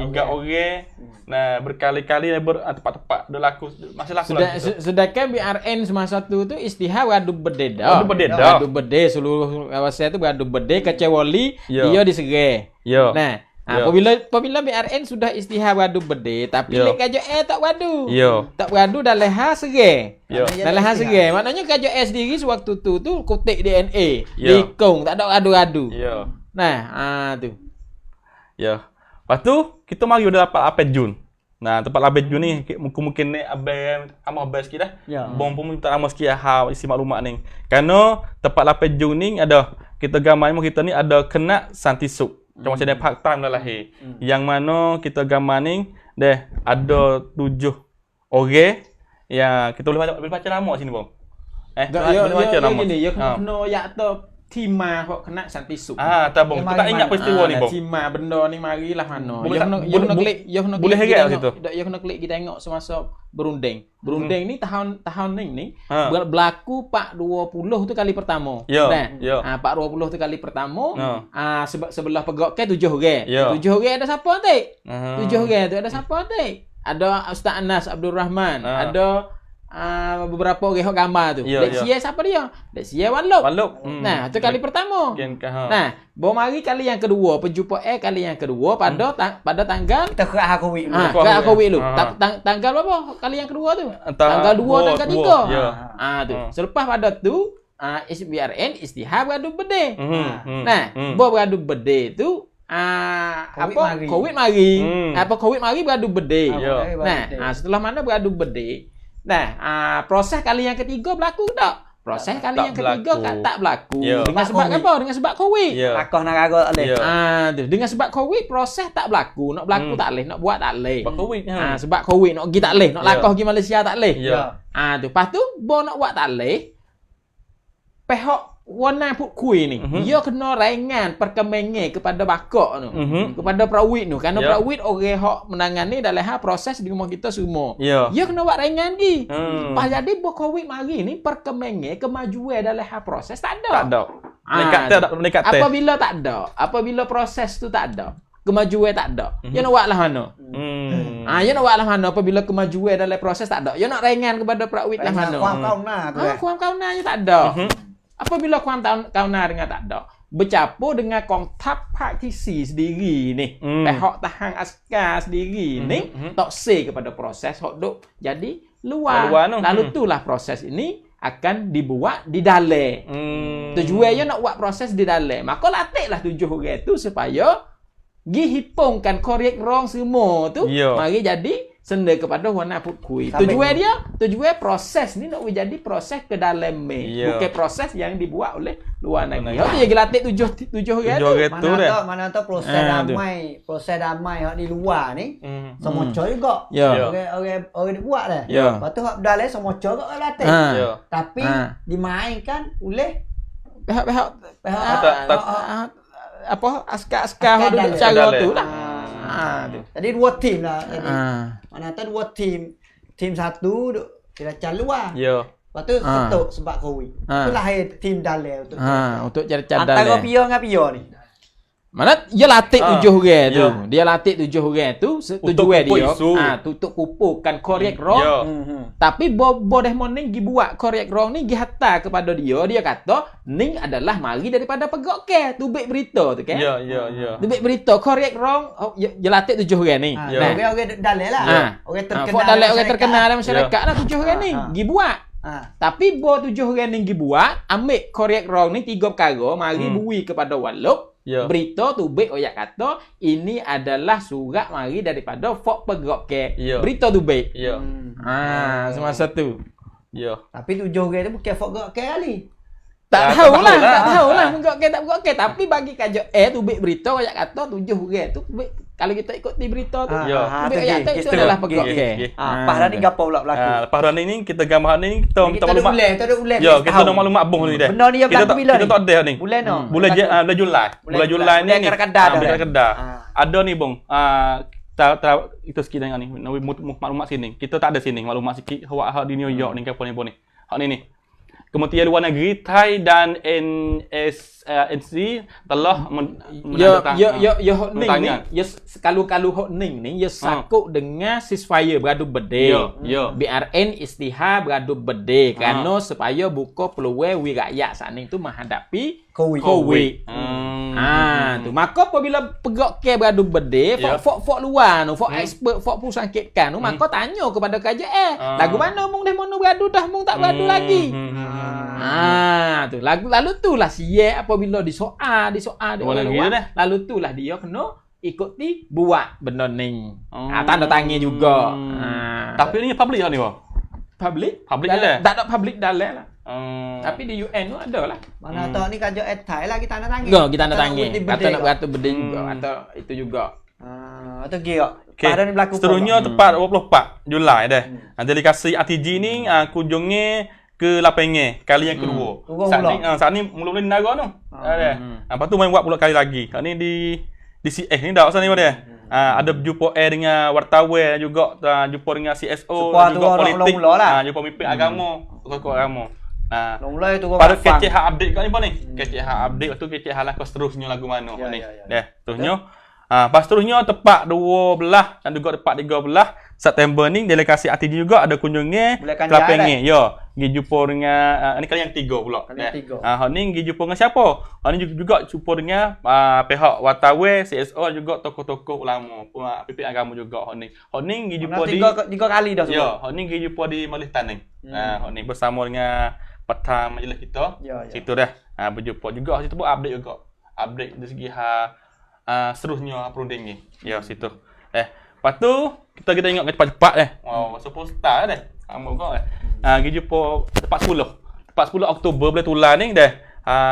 iga orang. Nah, berkali-kali tempat-tempat dak laku masih laku lagi. Sedangkan BRN semasa tu istihar beradu berdeda. Beradu berde seluruh kawasan tu beradu berde kecuali dia diserai. Nah, apabila BRN sudah istihar beradu berde tapi lek KJS tak beradu. Tak beradu dah leha serai. Dah leha serai. Maknanya KJS sendiri sewaktu tu kutik DNA. Dikong tak ada adu-adu. Nah, tu. Lepas tu kita mari dah dapat 8 Jun. Nah, tempat 8 Jun ni mungkin ni amah best sikit dah. Bom pun minta lama sikit isi maklumat ni. Kerana tempat 8 Jun ni ada kita gambar kita ni ada kena Santisuk. Macam ada part time dah lahir. Yang mana kita gambar ni ada 7 orang yang kita boleh baca nama sini bom. Boleh baca nama. Ya kena yak tu Tima kok kena Santisuk. Tak bom. Kita tak ingat peristiwa ni bom. Tima benda ni marilah mana. Ya kena boleh herat situ. Ya kena klik kita tengok semasa berunding. Berunding ni tahun ni berlaku 420 tu kali pertama. Pak 20 tu kali pertama. Sebelah pegok ke 7 orang. 7 orang ada siapa tu? 7 orang tu ada siapa tu? Ada Ustaz Anas Abdul Rahman, ada beberapa orang hok gambar tu. Dek sia siapa dia? Dek sia Walup. Nah, tu kali pertama. Nah, baru mari kali yang kedua, penjumpaan kali yang kedua pada tanggal kita kerak Covid dulu. Kerak Covid dulu. Tanggal berapa kali yang kedua tu? Tanggal 2, tanggal 3. Tu. Selepas pada tu BRN istihar beradu berde. Nah, baru beradu berde tu Covid mari. Covid mari beradu berde. Nah, setelah mana beradu berde nah, proses kali yang ketiga berlaku tak? Proses kali yang ketiga tak berlaku. Dengan sebab apa? Dengan sebab Covid. Akah nak ragot tak boleh. Tu. Dengan sebab Covid proses tak berlaku. Nak berlaku tak boleh, nak buat tak boleh. Sebab Covid. Sebab Covid nak pergi tak boleh, nak lakah pergi Malaysia tak boleh. Tu. Lepas tu, nak buat tak boleh. Pihak warna put kui ni dia kena ringan perkembangan kepada bakak tu kepada perawit tu kerana perawit orang hak menangani dalam hal proses di rumah kita semua dia kena buat ringan lagi pas jadi Covid mari ni perkembangan kemajuan dalam hal proses tak ada meningkat apabila proses tu tak ada kemajuan tak ada dia nak buat lah mana dia nak buat lah mana apabila kemajuan dalam proses tak ada dia nak ringan kepada perawit lah mana kuam kauna je tak ada apabila kuam kauna dengan tak ada bercampur dengan kontak praktisi sendiri ni pihak tahan askar sendiri ni tak say kepada proses hok duk jadi luar lalu itulah proses ini akan dibuat di dalam tujuannya nak buat proses di dalam maka latihlah 7 orang tu supaya dihitungkan korek wrong semua tu mari jadi senda kepada warna put kui. Tujuan proses ni nak jadi proses ke dalam bukan proses yang dibuat oleh luar negeri. Hak dia latih 7 orang tu. Mana tahu proses damai hak di luar ni semoco juga. Orang buat dah. Lepas tu hak dalam semoco juga latih. Tapi dimainkan oleh pihak apa askar duduk cara tu lah. Jadi 2 tim lah tadi. Mana tahu 2 tim. Tim 1 duk kita luar. Lepas tu ketuk sebab Covid. Itulah tim dalil untuk untuk cerca antara dalil. Pio dengan Pio ni. Mana dia latih 7 orang tu. Dia latih 7 orang tu, tujuan dia. Tutup kupukan korek wrong. Tapi bo Desmond ni gi buat korek wrong ni gi hantar kepada dia. Dia kata, "Ni adalah mari daripada pegok ke, tubik berita tu kan." Ya. Tubik berita korek wrong. Dia latih 7 orang ni. Orang dalil lah. Orang terkenal. Dalil orang terkenal dalam masyarakat lah 7 orang ni. Gi buat. Tapi bo 7 orang ni gi buat, ambil korek wrong ni 3 perkara, mari bui kepada Walup. Berita tubik oyak kata ini adalah surat mari daripada Fok Pegok ke. Berita tubik. Semasa tu. Tapi 7 orang tu bukan Fok Pegok ke kali. Tak tahulah Pegok ke tak Pegok ke, tapi bagi kajo tubik berita oyak kata 7 orang tu tubik. Kalau kita ikut di berita tu, tubik oyak kata itu adalah Pegok ke. Pas dah ni gapo pula berlaku. Lepas dah ni kita gambar ni kita maklumat. Kita ada ulang. Kita ada maklumat abung ni dah. Benda ni yang berlaku bila ni? Kita tak ada ni. Bulan no. Bulan Julai. Bulan Julai ni. Bulan Kedah. Ada ni bung. Itu sikit dengan ni. Maklumat sini. Kita tak ada sini maklumat sikit hak di New York ni apa ni. Hak ni. Kementerian Luar Negeri Thai dan NSC telah kalau hot ning ni sakut dengan ceasefire beradu bede. BRN istihar beradu bede kerana supaya buka peluang wi rakyat saat ni tu menghadapi COVID. Tu maka apabila pegok ke beradu bede, fok luar tu, fok expert, fok pusangkitkan tu, maka tanya kepada KJL, lagu mana mung dah mono beradu dah mung tak beradu lagi. Tu lalu tu lah siap apabila disoal lalu tu lah dia kena ikuti buat benda ni. Tanda tangan juga. Tapi ni public lah ni bang. Public dalil. Tak ada public dalil lah. Tapi di UN tu ada lah. Mana tahu ni kajo Thai lah kita tanda tangan. Kita tanda tangan. Kata nak beratu beding juga atau itu juga. Atau gila. Pada ni berlaku. Seterusnya tepat 24 Julai dah. Delegasi RTG ni kunjungnya ke Lapenge kali yang kedua. Saat ni mula-mula di Nara tu. Lepas tu main buat pula kali lagi. Kali ni di CS ni dah sana dia. Ada jumpa dengan wartawan juga, jumpa dengan CSO juga politik. Jumpa pemimpin agama, tokoh agama. Mula itu pada KCH update kat ni apa ni? KCH update lepas tu KCH lah kau seterusnya lagu mana ni. Dah, seterusnya. Pas seterusnya tepat 12 dan juga tepat 13 September ni delegasi RTG juga ada kunjungnya ke Lapenge. Pergi jumpa dengan ni kali yang 3 pula. Hak ni pergi jumpa dengan siapa? Hak ni juga jumpa dengan pihak wartawan, CSO juga tokoh-tokoh ulama, pemimpin agama juga hak ni. Hak ni pergi jumpa di 3 kali dah semua. Hak ni pergi jumpa di Majlis Tanning. Hak ni bersama dengan Peta majlis kita. Situ dah. Berjumpa juga situ pun update juga. Update dari segi seterusnya perunding ni. Situ. Lepas tu kita ingat cepat-cepat masa poster dah. Amuk kau pergi jumpa tepat 10 Oktober bulan Tulan ni dah.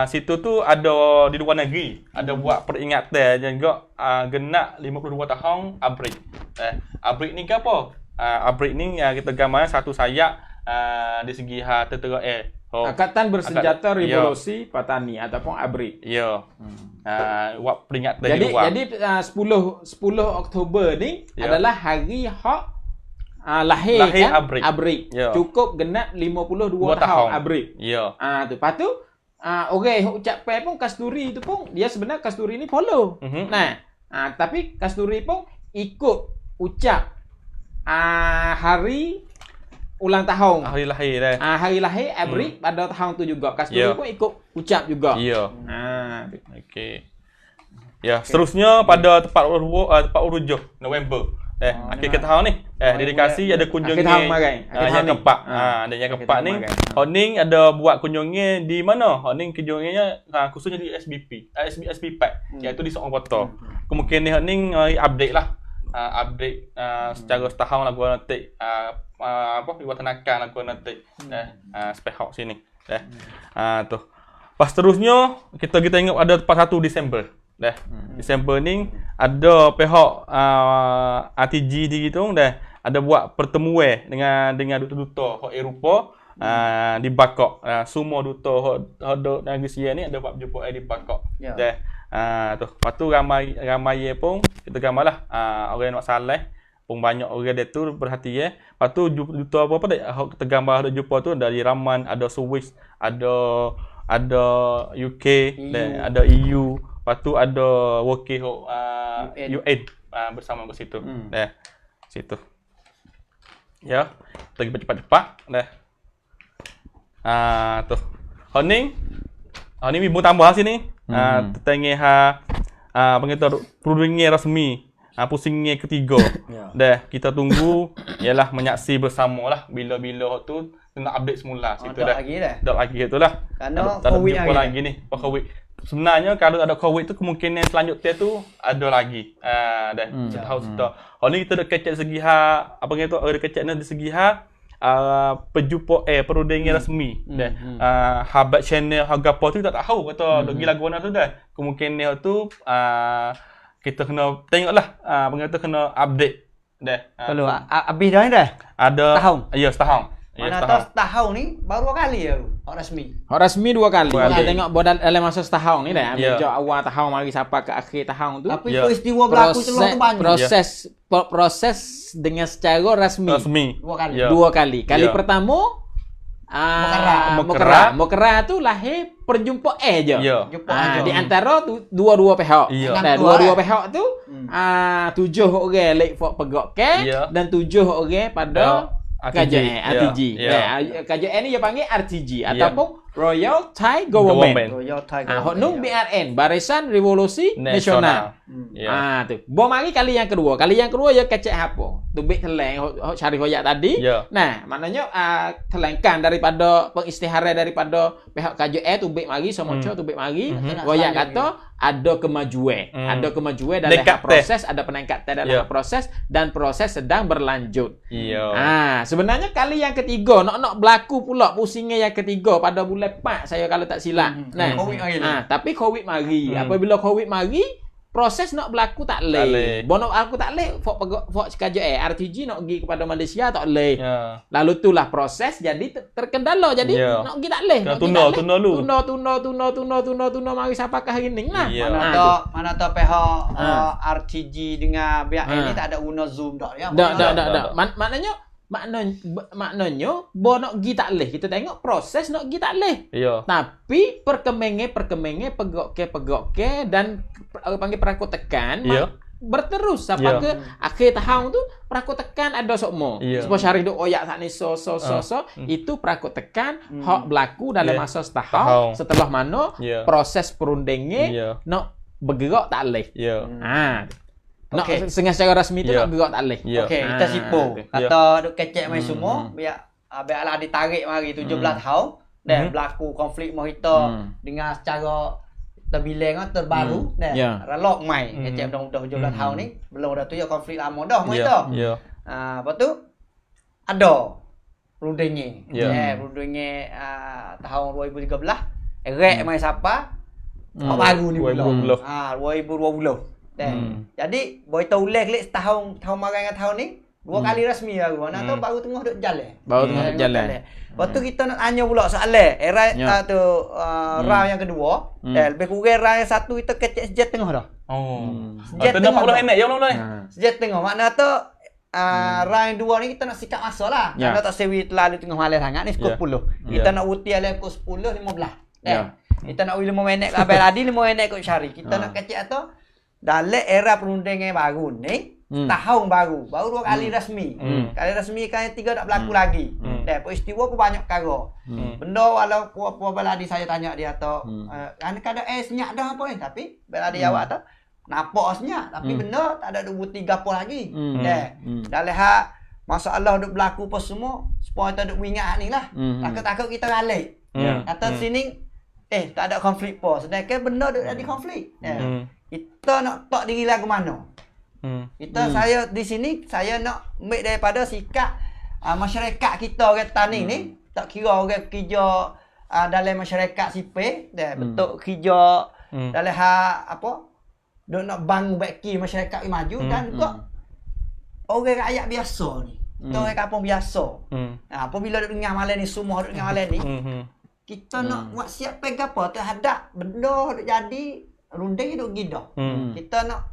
Situ tu ada di luar negeri, ada buat peringatan dan juga genap 52 tahun ABRIC. ABRIC ni ke apa? ABRIC ni kita gambar satu sayap di segi tentera Angkatan Bersenjata Revolusi Patani ataupun ABRIC. Buat peringatan jadi, di luar. Jadi 10 Oktober ni adalah hari hak lahir kan ABRIC. Cukup genap 52 tahun ABRIC. Tu lepas tu orang ucapkan pun Kasturi tu pun dia sebenarnya Kasturi ni follow. Tapi Kasturi pun ikut ucap hari ulang tahun. Hari lahir dah. Hari lahir ABRIC pada tahun tu juga. Kasturi pun ikut ucap juga. Okey. Seterusnya pada tepat 7 November. Akhir tahun ni. Dedikasi ada kunjungnya. Yang keempat. Ada yang keempat ni. Honing ada buat kunjungnya di mana? Honing kunjungnya khususnya di SBP. SB Pack. Iaitu di Seorang Kota. Kemungkinan Honing update lah. Update secara setahun lah gua nanti Iwatanakan lah gua nanti spek hawk sini. Tu. Pas seterusnya kita ingat ada tepat 1 Disember. Disember ni ada pihak RTG di gitu ada buat pertemuan dengan duta-duta Eropah di Bangkok. Semua duta negeri Sia ni ada buat berjumpa di Bangkok. Tu. Lepas tu ramai pun kita gambarlah orang nak saleh pun banyak orang dia tu berhati Lepas tu juta apa dah tergambar ada jumpa tu dari Raman, ada Swiss, ada UK, dan ada EU. Lepas tu ada wakil UN bersama ke situ. Situ. Ya, pergi cepat-cepat dah. Tu. Honing ibu tambah sini. Tengah pengetar perundingan rasmi. Pusingnya ketiga. Dah, kita tunggu ialah menyaksi bersama lah bila-bila tu kena update semula situ dah. Dak lagi itulah. Karena tak COVID lagi ni. COVID. Sebenarnya kalau ada COVID tu kemungkinan selanjutnya tu ada lagi. Dah. Tahu sudah. Ni kita dah kecek segi apa kata ada kecek di segi perjumpa perundingan rasmi. Dah. Habat channel harga apa tu tak tahu kata dok gila guna tu dah. Kemungkinan tu kita kena tengoklah pengatur kena update dah. Kalau habis dah ni dah. Ada setahun. Ya, setahun. Mana tahu setahun ni baru kali ya rasmi. Rasmi 2 kali. Dua Kita kali. tengok dalam masa setahun ni dah. Ya. Sejak awal tahun mari sampai ke akhir tahun tu. Tapi peristiwa berlaku celok tu banyak. Proses dengan secara rasmi. 2 kali. Ya. 2 kali. Kali Ya. pertama Mokera. Mokera tu lahir perjumpa je. Ya. Jumpa aja. Di antara tu dua-dua pihak. Ya. Dan dua-dua pihak tu 7 orang lek fok pegak ke Ya. dan 7 orang pada KJN RTG. Ya. KJN ni dia panggil RTG ataupun Royal Thai Government. Royal Tiger. Hok nung BRN, Barisan Revolusi Nasional. Ya. Tu. Bom mari kali yang kedua. Kali yang kedua ya kecek apa? Tubik teleng hok cari hoyak tadi. Ya. Nah, maknanya telengkan daripada pengisytiharan daripada pihak KJN tubik mari semoco tubik mari. Hoyak kata ada kemajuan. Ada kemajuan dalam proses, ada peningkatan dalam proses dan proses sedang berlanjut. Ya. Sebenarnya kali yang ketiga nak berlaku pula pusingnya yang ketiga pada bulan 4 saya kalau tak silap. COVID mari. Tapi COVID mari. Apabila COVID mari, proses nak berlaku tak leh. Bono aku tak leh fok KJN RTG nak pergi kepada Malaysia tak leh. Ya. Lalu itulah proses jadi terkendala jadi nak pergi tak leh. Tunda dulu. Tunda mari sampai ke hari ni lah. Ya. Mana tahu pihak RTG dengan BRN ni tak ada guna Zoom dak ya. Tak. Maknanya bo nak pergi tak leh. Kita tengok proses nak pergi tak leh. Ya. Tapi perkembangan pegok ke dan panggil perakut tekan berterus sampai ke akhir tahun tu perakut tekan ada sokmo. Sebab syarih duk oyak sak ni so itu perakut tekan hak berlaku dalam masa setahun setelah mana proses perundingan nak bergerak tak leh. Nak dengan secara rasmi tu nak bergerak tak leh. Okey, kita sipo. Kata duk kecek mai semua biarlah ditarik mari 17 tahun dan berlaku konflik kita dengan secara terbilang terbaru dan relok mai kecek undang-undang 17 tahun ni belum dah tu ya konflik lama dah mai tu. Lepas tu ada perundingan. Perundingan tahun 2013 erek mai siapa? Baru ni pula. 2020. Jadi boy tahu lek tahun marang dengan tahun ni 2 kali rasmi baru. Nak tahu baru tengah duk jalan. Lepas tu kita nak tanya pula soalan. Era tu round yang kedua, lebih kurang round yang satu kita kecek sejak tengah dah. Sejak tengah dah enak sejak tengah. Makna tu round yang 2 ni kita nak sikap masa lah. Kita tak sewi terlalu tengah malam sangat ni pukul 10. Kita nak uti dalam pukul 10 15. Kita nak 5 minit ke Abel Adi, 5 minit ke Syari. Kita nak kecek tu dalam era perundingan baru ni tahun baru 2 kali rasmi. Kali rasmi kan 3 tak berlaku lagi. Dan peristiwa pun banyak perkara. Benda walau puan Beladi saya tanya dia tu kadang senyap dah apa ni tapi Beladi awak tu nampak senyap tapi benda tak ada bukti gapo lagi. Dalam hak masalah duk berlaku apa semua supaya kita duk ingat ni lah. Takut-takut kita ralik. Kata sini tak ada konflik apa. Sedangkan benda duk jadi konflik. Kita nak tak diri lagu mana? Saya di sini saya nak ambil daripada sikap masyarakat kita orang tani ni tak kira orang kerja dalam masyarakat sipil betul kerja dalam hal apa duk nak bangun baiki masyarakat maju dan juga orang rakyat biasa ni. Kita orang kampung biasa. Apabila duk dengar malam ni semua duk dengar malam ni kita nak buat siap pegang apa terhadap benda duk jadi runding duk gidah. Kita nak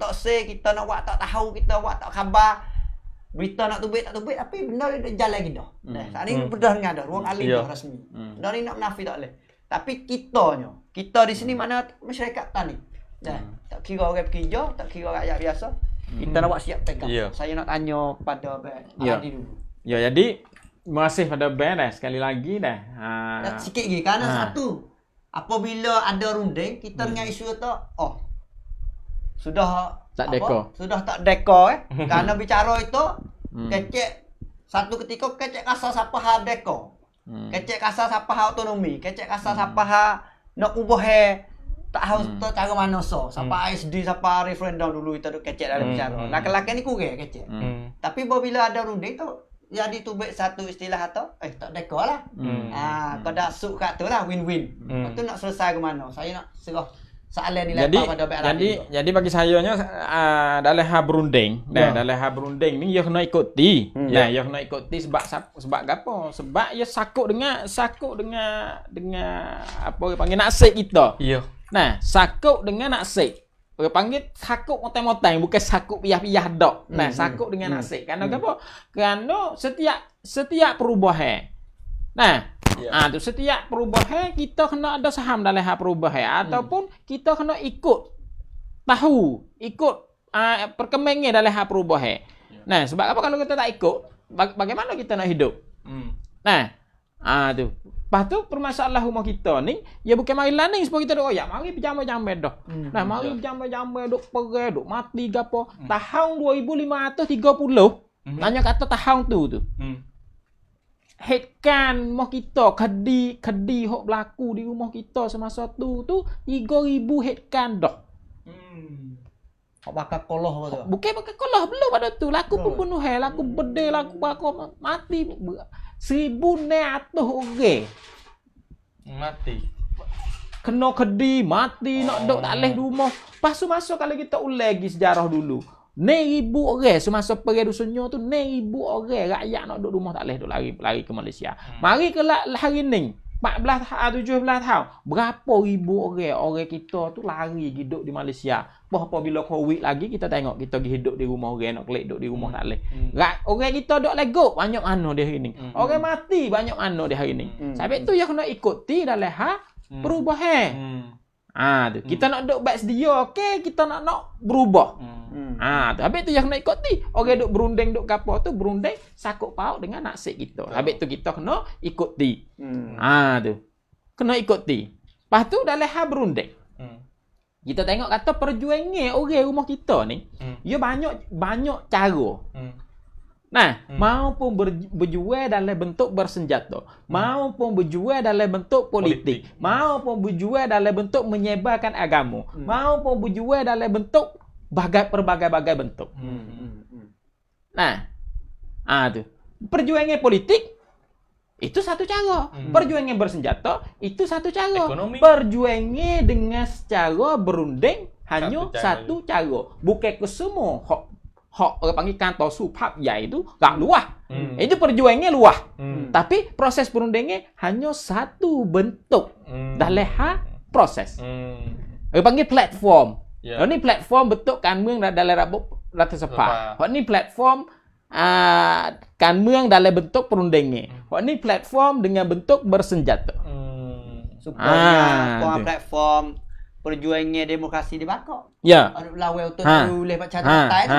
tak say, kita nak buat tak tahu, kita buat tak khabar. berita nak tubik tak tubik tapi benda ni jalan lagi dah. Saat ni dah dengan dah ruang ahli dah rasmi. Benda ni nak menafik tak boleh. Tapi kita di sini mana masyarakat tani. Tak kira orang pekerja, tak kira rakyat biasa. Kita nak buat siap take up. Saya nak tanya kepada Aladi dulu. Ya, jadi terima kasih pada Ben sekali lagi dah. Sikit lagi kerana satu. Apabila ada runding, kita dengan isu tu, sudah tak deko. Sudah tak deko Kerana bicara itu, kecek satu ketika kecek kasar siapa hak deko. Kecek kasar siapa hak otonomi, kecek kasar siapa hak nak ubah tak harus cara mana siapa ISD, siapa referendum dulu itu kecek dalam bicara. Laki-laki ni kurang kecek. Tapi bila ada runding tu jadi tubik satu istilah atau tak deko lah. Kau dah suk kat tu lah win-win. Lepas tu nak selesai ke mana? Saya nak serah soalan ni lepas pada jadi bagi saya nya dalam hal berunding, dalam hal berunding ni dia kena ikuti. Dia kena ikuti sebab apa? Sebab dia sakut dengan apa orang panggil nasib kita. Nah, sakut dengan nasib. Orang panggil sakut moteng-moteng, bukan sakut piyah-piyah dok. Nah, sakut dengan nasib. Kerana apa? Kerana setiap perubahan. Nah, tu setiap perubahan kita kena ada saham dalam hal perubahan ataupun kita kena ikut perkembangan dalam hal perubahan. Nah, sebab apa kalau kita tak ikut, bagaimana kita nak hidup? Nah, tu. Lepas tu permasalahan rumah kita ni, ya bukan mari laning supaya kita duk royak, mari berjambai-jambai dah. Nah, mari berjambai-jambai duk pergi, duk mati gapo. Tahun 2530, tanya kata tahun tu. Headkan rumah kita, kedi hok berlaku di rumah kita semasa tu 3000 headkan dah. Hok bakal koloh apa tu? Bukan bakal koloh belum pada tu. Laku pembunuhan, laku bedil, laku bakal mati 1,900 orang. Mati. Kena kedi, mati, nak duduk tak boleh rumah. Lepas tu masuk kalau kita ulang lagi sejarah dulu. 9,000 orang semasa perang dusunnya tu 9,000 orang rakyat nak duduk rumah tak boleh duduk lari ke Malaysia. Mari ke hari ni 17 tahun berapa ribu orang kita tu lari hidup di Malaysia. Apabila Covid lagi kita tengok kita hidup di rumah orang nak kelik duduk di rumah tak boleh. Orang kita duduk legok banyak anu di hari ni. Orang mati banyak anu di hari ni. Sebab tu yang kena ikuti dalam hal perubahan. Tu kita nak duduk baik sedia, okey, kita nak berubah. Tu habis tu yang nak ikuti. Orang duk berunding duk gapo tu berunding sakut paut dengan nasib kita. Habis tu kita kena ikuti. Tu. Kena ikuti. Lepas tu dalam hal berunding. Kita tengok kata perjuangan orang rumah kita ni, dia banyak cara. Nah, maupun berjual dalam bentuk bersenjata, maupun berjual dalam bentuk politik, maupun berjual dalam bentuk menyebarkan agama, maupun berjual dalam bentuk berbagai bentuk. Nah, tu. Perjuangan politik itu satu cara. Perjuangan bersenjata itu satu cara. Ekonomi. Perjuangan dengan secara berunding hanya satu cara. Bukan ke semua hak orang panggil kantor supap itu tak luah. Itu perjuangannya luah. Tapi proses perundingan hanya satu bentuk dalam hal proses. Orang panggil platform. Ini platform bentuk kanmương dalam rabuk Rata Sepa. Ini platform kanmương dalam bentuk perundingan. Ini platform dengan bentuk bersenjata. Supaya platform perjuangan demokrasi dibakar. Ya. Lawan untuk boleh baca partai tu.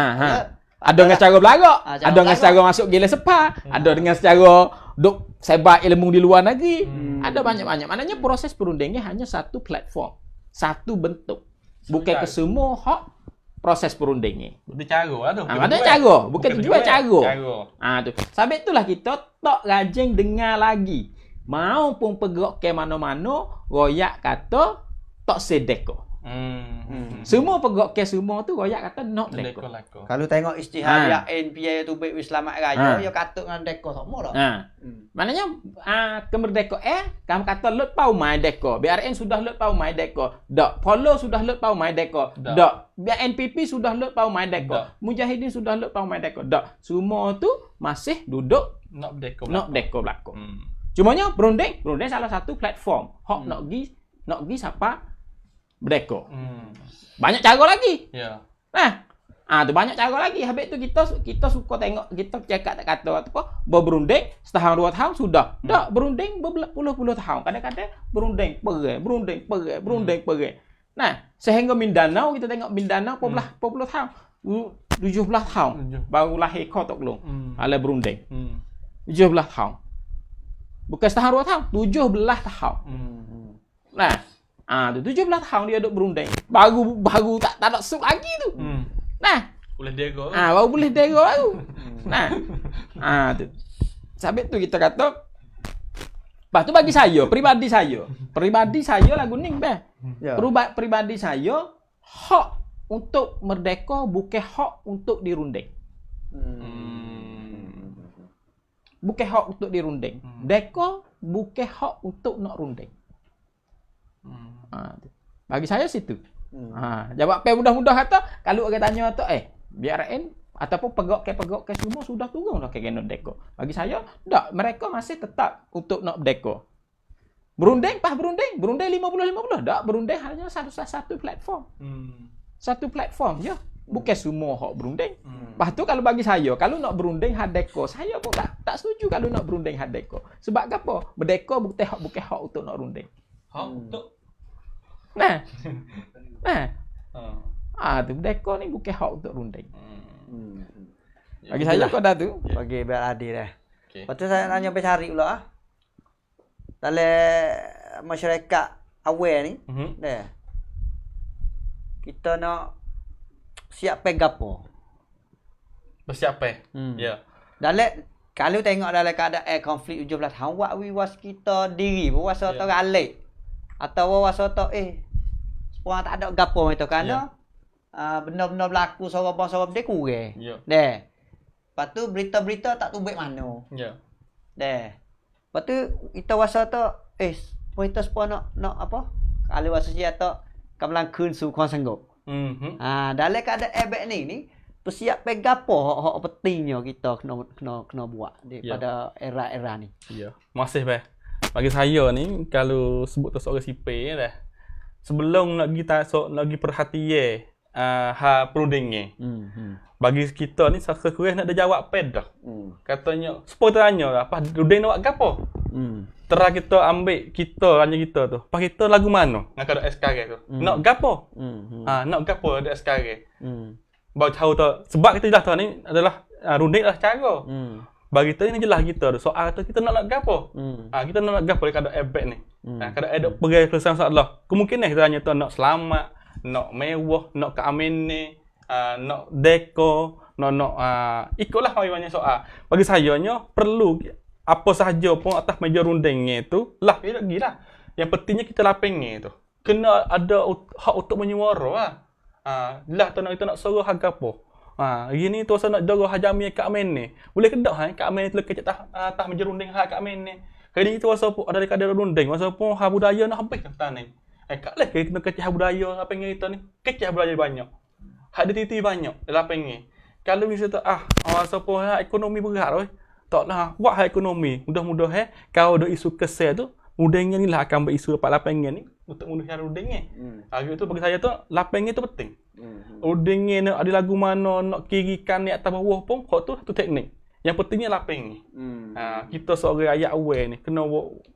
Ada dengan cara belagak, ada dengan cara masuk gila sepa, ada dengan cara duk sebar ilmu di luar negeri. Ada banyak-banyak. Maknanya proses perundingan hanya satu platform, satu bentuk. Bukan ke semua hak proses perundingan. Ada cara lah tu. Ada cara, bukan tujuan cara. Tu. Sebab itulah kita tak rajin dengar lagi. Maupun pergerak ke mana-mana, royak kata tak sedeko. Semua pergerak ke semua tu royak kata nak deko. Kalau tengok istihad yang NPA tu baik selamat raya, dia kata dengan deko semua dah. Maknanya kemerdekaan kamu kata lut pau mai deko. BRN sudah lut pau mai deko. Dak. Polo sudah lut pau mai deko. Dak. BNPP sudah lut pau mai deko. Mujahidin sudah lut pau mai deko. Dak. Semua tu masih duduk nak deko belakang. Cumanya berunding salah satu platform. Hak nak gi siapa berdeko. Banyak cara lagi. Ya. Nah, Tu banyak cara lagi. Habis tu kita suka tengok, kita cakap tak kata apa, berunding setahun 2 tahun sudah. Tak berunding berpuluh-puluh tahun. Kadang-kadang berunding perai. Nah, sehingga Mindanao kita tengok Mindanao berpuluh tahun. 17 tahun baru lahir kau tok long. Ala berunding. 17 tahun. Bukan setahun 2 tahun, 17 tahun. Nah, tu 17 tahun dia duk berunding. Baru tak ada suk lagi tu. Nah, Boleh dego. baru boleh dego baru. Nah, tu. Sampai tu kita kata, lepas tu bagi saya, pribadi saya lagu ni beh. Ya. Pribadi saya, hak untuk merdeka bukan hak untuk dirunding. Bukan hak untuk dirunding. Deka bukan hak untuk nak runding. Tu. Bagi saya situ. Jawab mudah-mudah kata, kalau orang tanya tu, BRN ataupun pegawai semua sudah turun dah ke kena deko. Bagi saya, tak, mereka masih tetap untuk nak deko. Berunding 50-50, tak, berunding hanya satu platform. Satu platform je. Bukan semua hak berunding. Lepas tu kalau bagi saya, kalau nak berunding hak deko, saya pun tak setuju kalau nak berunding hak deko. Sebab apa? Berdeko bukan hak untuk nak runding. Hak untuk Nah. Tu deko ni bukan hak untuk runding. Bagi saya kau dah tu. Bagi biar adil dah. Okey. Lepas tu saya nanya cari pula dalam masyarakat aware ni, dah. Kita nak siap pegapo. bersiap Ya. Dalam kalau tengok dalam keadaan konflik 17 tahun, wak wiwas kita diri pun wasa tak alik. Atau wasa tak sepuang tak ada gapo itu kerana benar-benar berlaku sorang-sorang dia kurang. Ya. Deh. Lepas tu berita-berita tak tahu baik mana. Ya. Deh. Lepas tu kita wasa tak kita sepuang nak apa? Kalau wasa dia tak kamalang kun su kuang sanggup. Dalam keadaan baik ni bersiap pegapo hak pentingnya kita kena buat daripada era-era ni. Ya. Masih bagi saya ni kalau sebut tu seorang sipil dah. Sebelum nak pergi perhatian perundingnya. Bagi kita ni sekurang nak ada jawab dah. Katanya, sepuluh tanya apa runding nak buat gapo? Terus kita ambil hanya kita tu. Pas kita lagu mana? Nak ada SKG tu. Nak gapo? Nak gapo ada SKG. Baru tahu tu sebab kita jelas tahu ni adalah runding lah cara. Bagi kita ni jelas kita tu. Soal tu kita nak gapo? Kita nak gapo dekat ada ebek ni. Kada ada pergi selesai masalah. Kemungkinan kita hanya tu nak selamat, nak mewah, nak keamanan, nak deko, nak ikutlah banyak soal. Bagi saya nya perlu apa sahaja pun atas meja rundingnya itu lah gila. Yang pentingnya kita lapengnya tu. Kena ada hak untuk menyuara lah tu nak kita nak suruh harga apa. Gini tu saya nak jaga hajami kat amen ni. Boleh ke dak kat amen tu lekat atas meja runding hak kat amen ni. Kali ni tu wasa pun ada dekat runding, wasa pun hak budaya nak habis kat ni. Kat leh kena kecih budaya apa kita ni. Kecih budaya banyak. Hak dia titi banyak dalam pengen. Kalau misalnya wasa pun ekonomi berat oi. Taklah buat hal ekonomi. Mudah-mudahan kau ada isu kesel tu, rundingnya ni lah akan berisu dapat lapangan ni untuk mudahkan rundingnya. Itu bagi saya tu lapangan tu penting. Rundingnya nak ada lagu mana, nak kirikan ni atas bawah pun, hak tu satu teknik. Yang pentingnya lapang ni. Kita seorang rakyat aware ni kena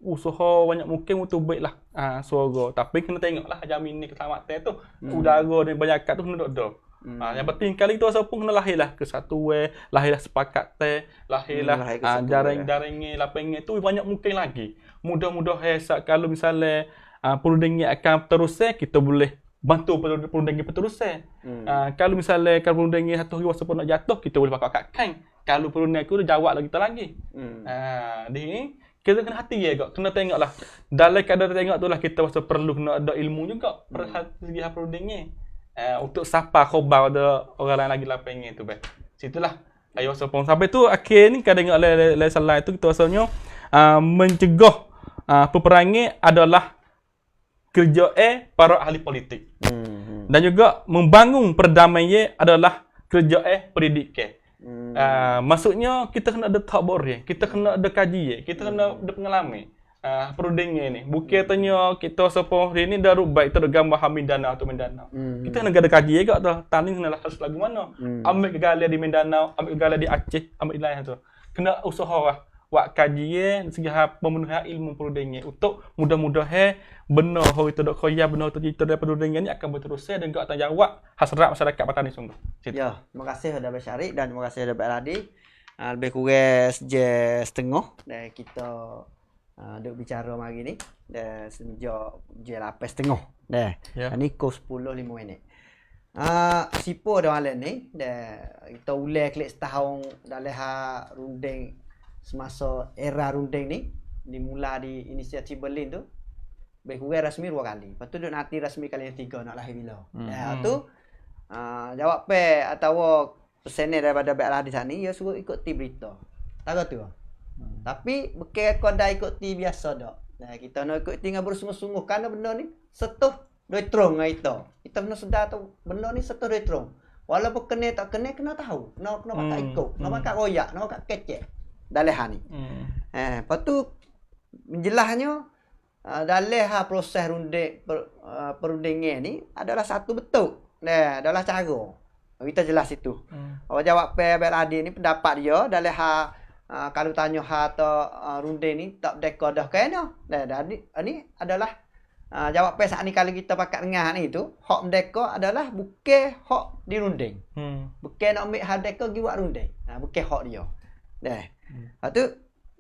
usaha banyak mungkin untuk baiklah suara. Tapi kena tengoklah jamin ni keselamatan tu. Udara dan banyak tu kena dok. Yang penting kali tu asal pun kena lahirlah kesatuan, lahirlah sepakat lahirlah jaring-jaringnya lapangnya tu banyak mungkin lagi. Mudah-mudahan kalau misalnya perundingan akan teruskan, kita boleh bantu perundingan berterusan. Kalau misalnya perundingan satu hari wasa pun nak jatuh, kita boleh pakai kakang. Kalau perundingan aku jawab lagi kita lagi. Di kita kena hati je kok. Kena tengoklah. Dalam keadaan tengok tu lah kita wasa perlu kena ada ilmu juga segi perundingan. Untuk siapa khabar ada orang lain lagi lapangnya tu situlah ayo sopong sampai tu akhir ni kadang oleh salah itu kita rasanya mencegah peperangan adalah kerja para ahli politik. Dan juga membangun perdamaian adalah kerja pendidikan. Maksudnya kita kena ada tabor, kita kena ada kaji, kita kena ada pengalaman. perundingan ni. Bukan tanya kita sepoh ini dah rubah itu dah gambar Mindanao atau Mindanao. Kita negara kaji juga tu. Tani kena harus lagu mana. Ambil kegalia di Mindanao, ambil kegalia di Aceh, ambil wilayah tu. Kena usaha lah. Wak kaji segi pemenuhan ilmu perundingan untuk mudah-mudahan benar hari tu dok khoya benar tu kita dari perundingan ni akan berteruskan dan juga tanggungjawab hasrat masyarakat petani sungguh. Ya, terima kasih kepada Abang Syarif dan terima kasih kepada Abang Radi. Lebih kurang sejam setengah dan kita duk bicara hari ni dan sejak jam 8.30 dah. Ni kos 10.5 minit. Sipo dah malam ni dan kita ulang klik setahun dalam runding semasa era runding ni dimula di inisiatif Berlin tu. Lebih kurang rasmi 2 kali. Lepas tu duk nanti rasmi kali yang 3 nak lahir bila. Tu jawab atau pesanan daripada Abang Radi sana dia suruh ikuti berita. Tahu tu. Tapi bukan kau ikuti biasa dak. Nah, kita nak ikuti dengan bersungguh-sungguh kerana benda ni setuh doitrong dengan kita. Kita kena sedar tu benda ni setuh doitrong. Walaupun kena tak kena tahu. Kena pakai ikut, kena pakai royak, kena pakai kecek. Dalam hal ni. Lepas tu menjelasnya dalam proses perundingan ni adalah satu bentuk. Nah, adalah cara. Kita jelas itu. Awak jawab Abang Radi ni pendapat dia dalam kalau tanya atau runding ni tak berdeka dah kena. Ni adalah jawab saat ni kalau kita pakat dengar ni tu, hak merdeka adalah bukan hak di runding. Bukan nak ambil hak merdeka pergi buat runding. Bukan hak dia. Lepas tu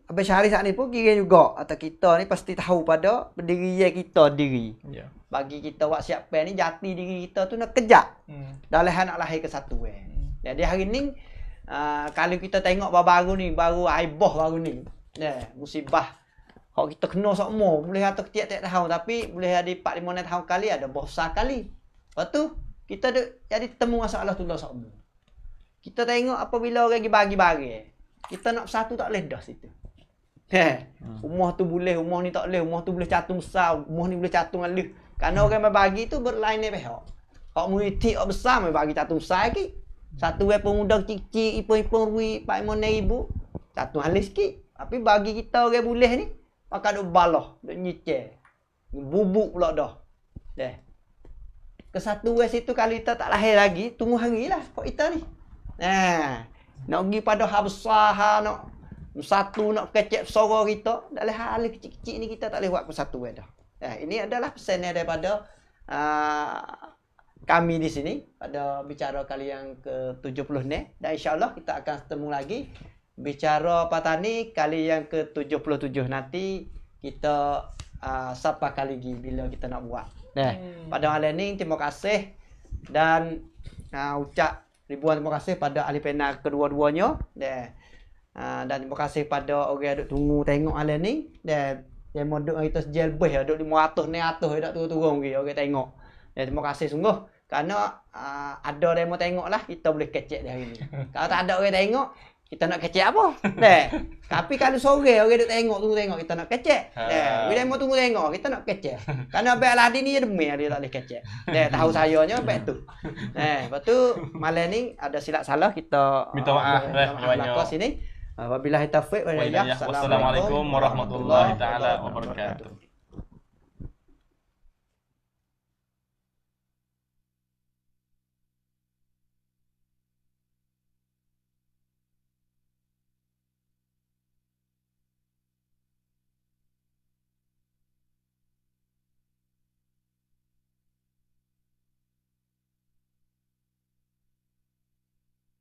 Abang Syarif saat ni pun kira juga atau kita ni pasti tahu pada pendirian kita diri. Bagi kita buat siapkan ni jati diri kita tu nak kejap. Dalam nak lahir kesatuan. Jadi hari ni kalau kita tengok baru aibah baru ni. Musibah. Kalau kita kena semua, boleh atau tiap-tiap tahun tapi boleh ada 4-5 tahun kali ada besar kali. Lepas tu kita jadi temu masalah tu semua. Kita tengok apabila orang bagi-bagi. Kita nak satu tak boleh dah situ. Rumah tu boleh, rumah ni tak boleh, rumah tu boleh catung besar, rumah ni boleh catung alih. Kerana orang bagi tu berlain pihak. Hak murid hak besar bagi catung besar lagi. Satu pemuda kecil-kecil, ipun-ipun rui, 4-5 satu halis sikit. Tapi bagi kita orang boleh ni, maka duk balah, duk nyicir. Bubuk pula dah. Kesatuan situ kalau kita tak lahir lagi, tunggu hari lah kok kita ni. Nak pergi pada hal besar, nak satu nak kecek suara kita, dalam hal kecil-kecil ni kita tak boleh buat persatuan dah. Ini adalah pesan daripada kami di sini pada bicara kali yang ke-70 ni dan insya-Allah kita akan ketemu lagi bicara petani kali yang ke-77 nanti kita siapa kali lagi bila kita nak buat. Pada malam ni terima kasih dan ucap ribuan terima kasih pada ahli panel kedua-duanya dan terima kasih pada orang yang duk tunggu tengok malam ni dan yang modok kita sejel beh duk 500 ni 100 dak turun-turun lagi orang tengok. Terima kasih sungguh kerana ada yang mau tengok lah kita boleh kecek dia hari ni. Kalau tak ada orang tengok kita nak kecek apa? Tapi kalau sore orang duk tunggu tengok kita nak kecek. Bila mau tunggu tengok kita nak kecek. Kerana Abang Radi ni demi dia tak boleh kecek. Tahu sayanya baik tu. Lepas tu malam ni ada silap salah kita minta maaf banyak sini. Wabillahi taufiq wal hidayah. Wassalamualaikum warahmatullahi taala wabarakatuh.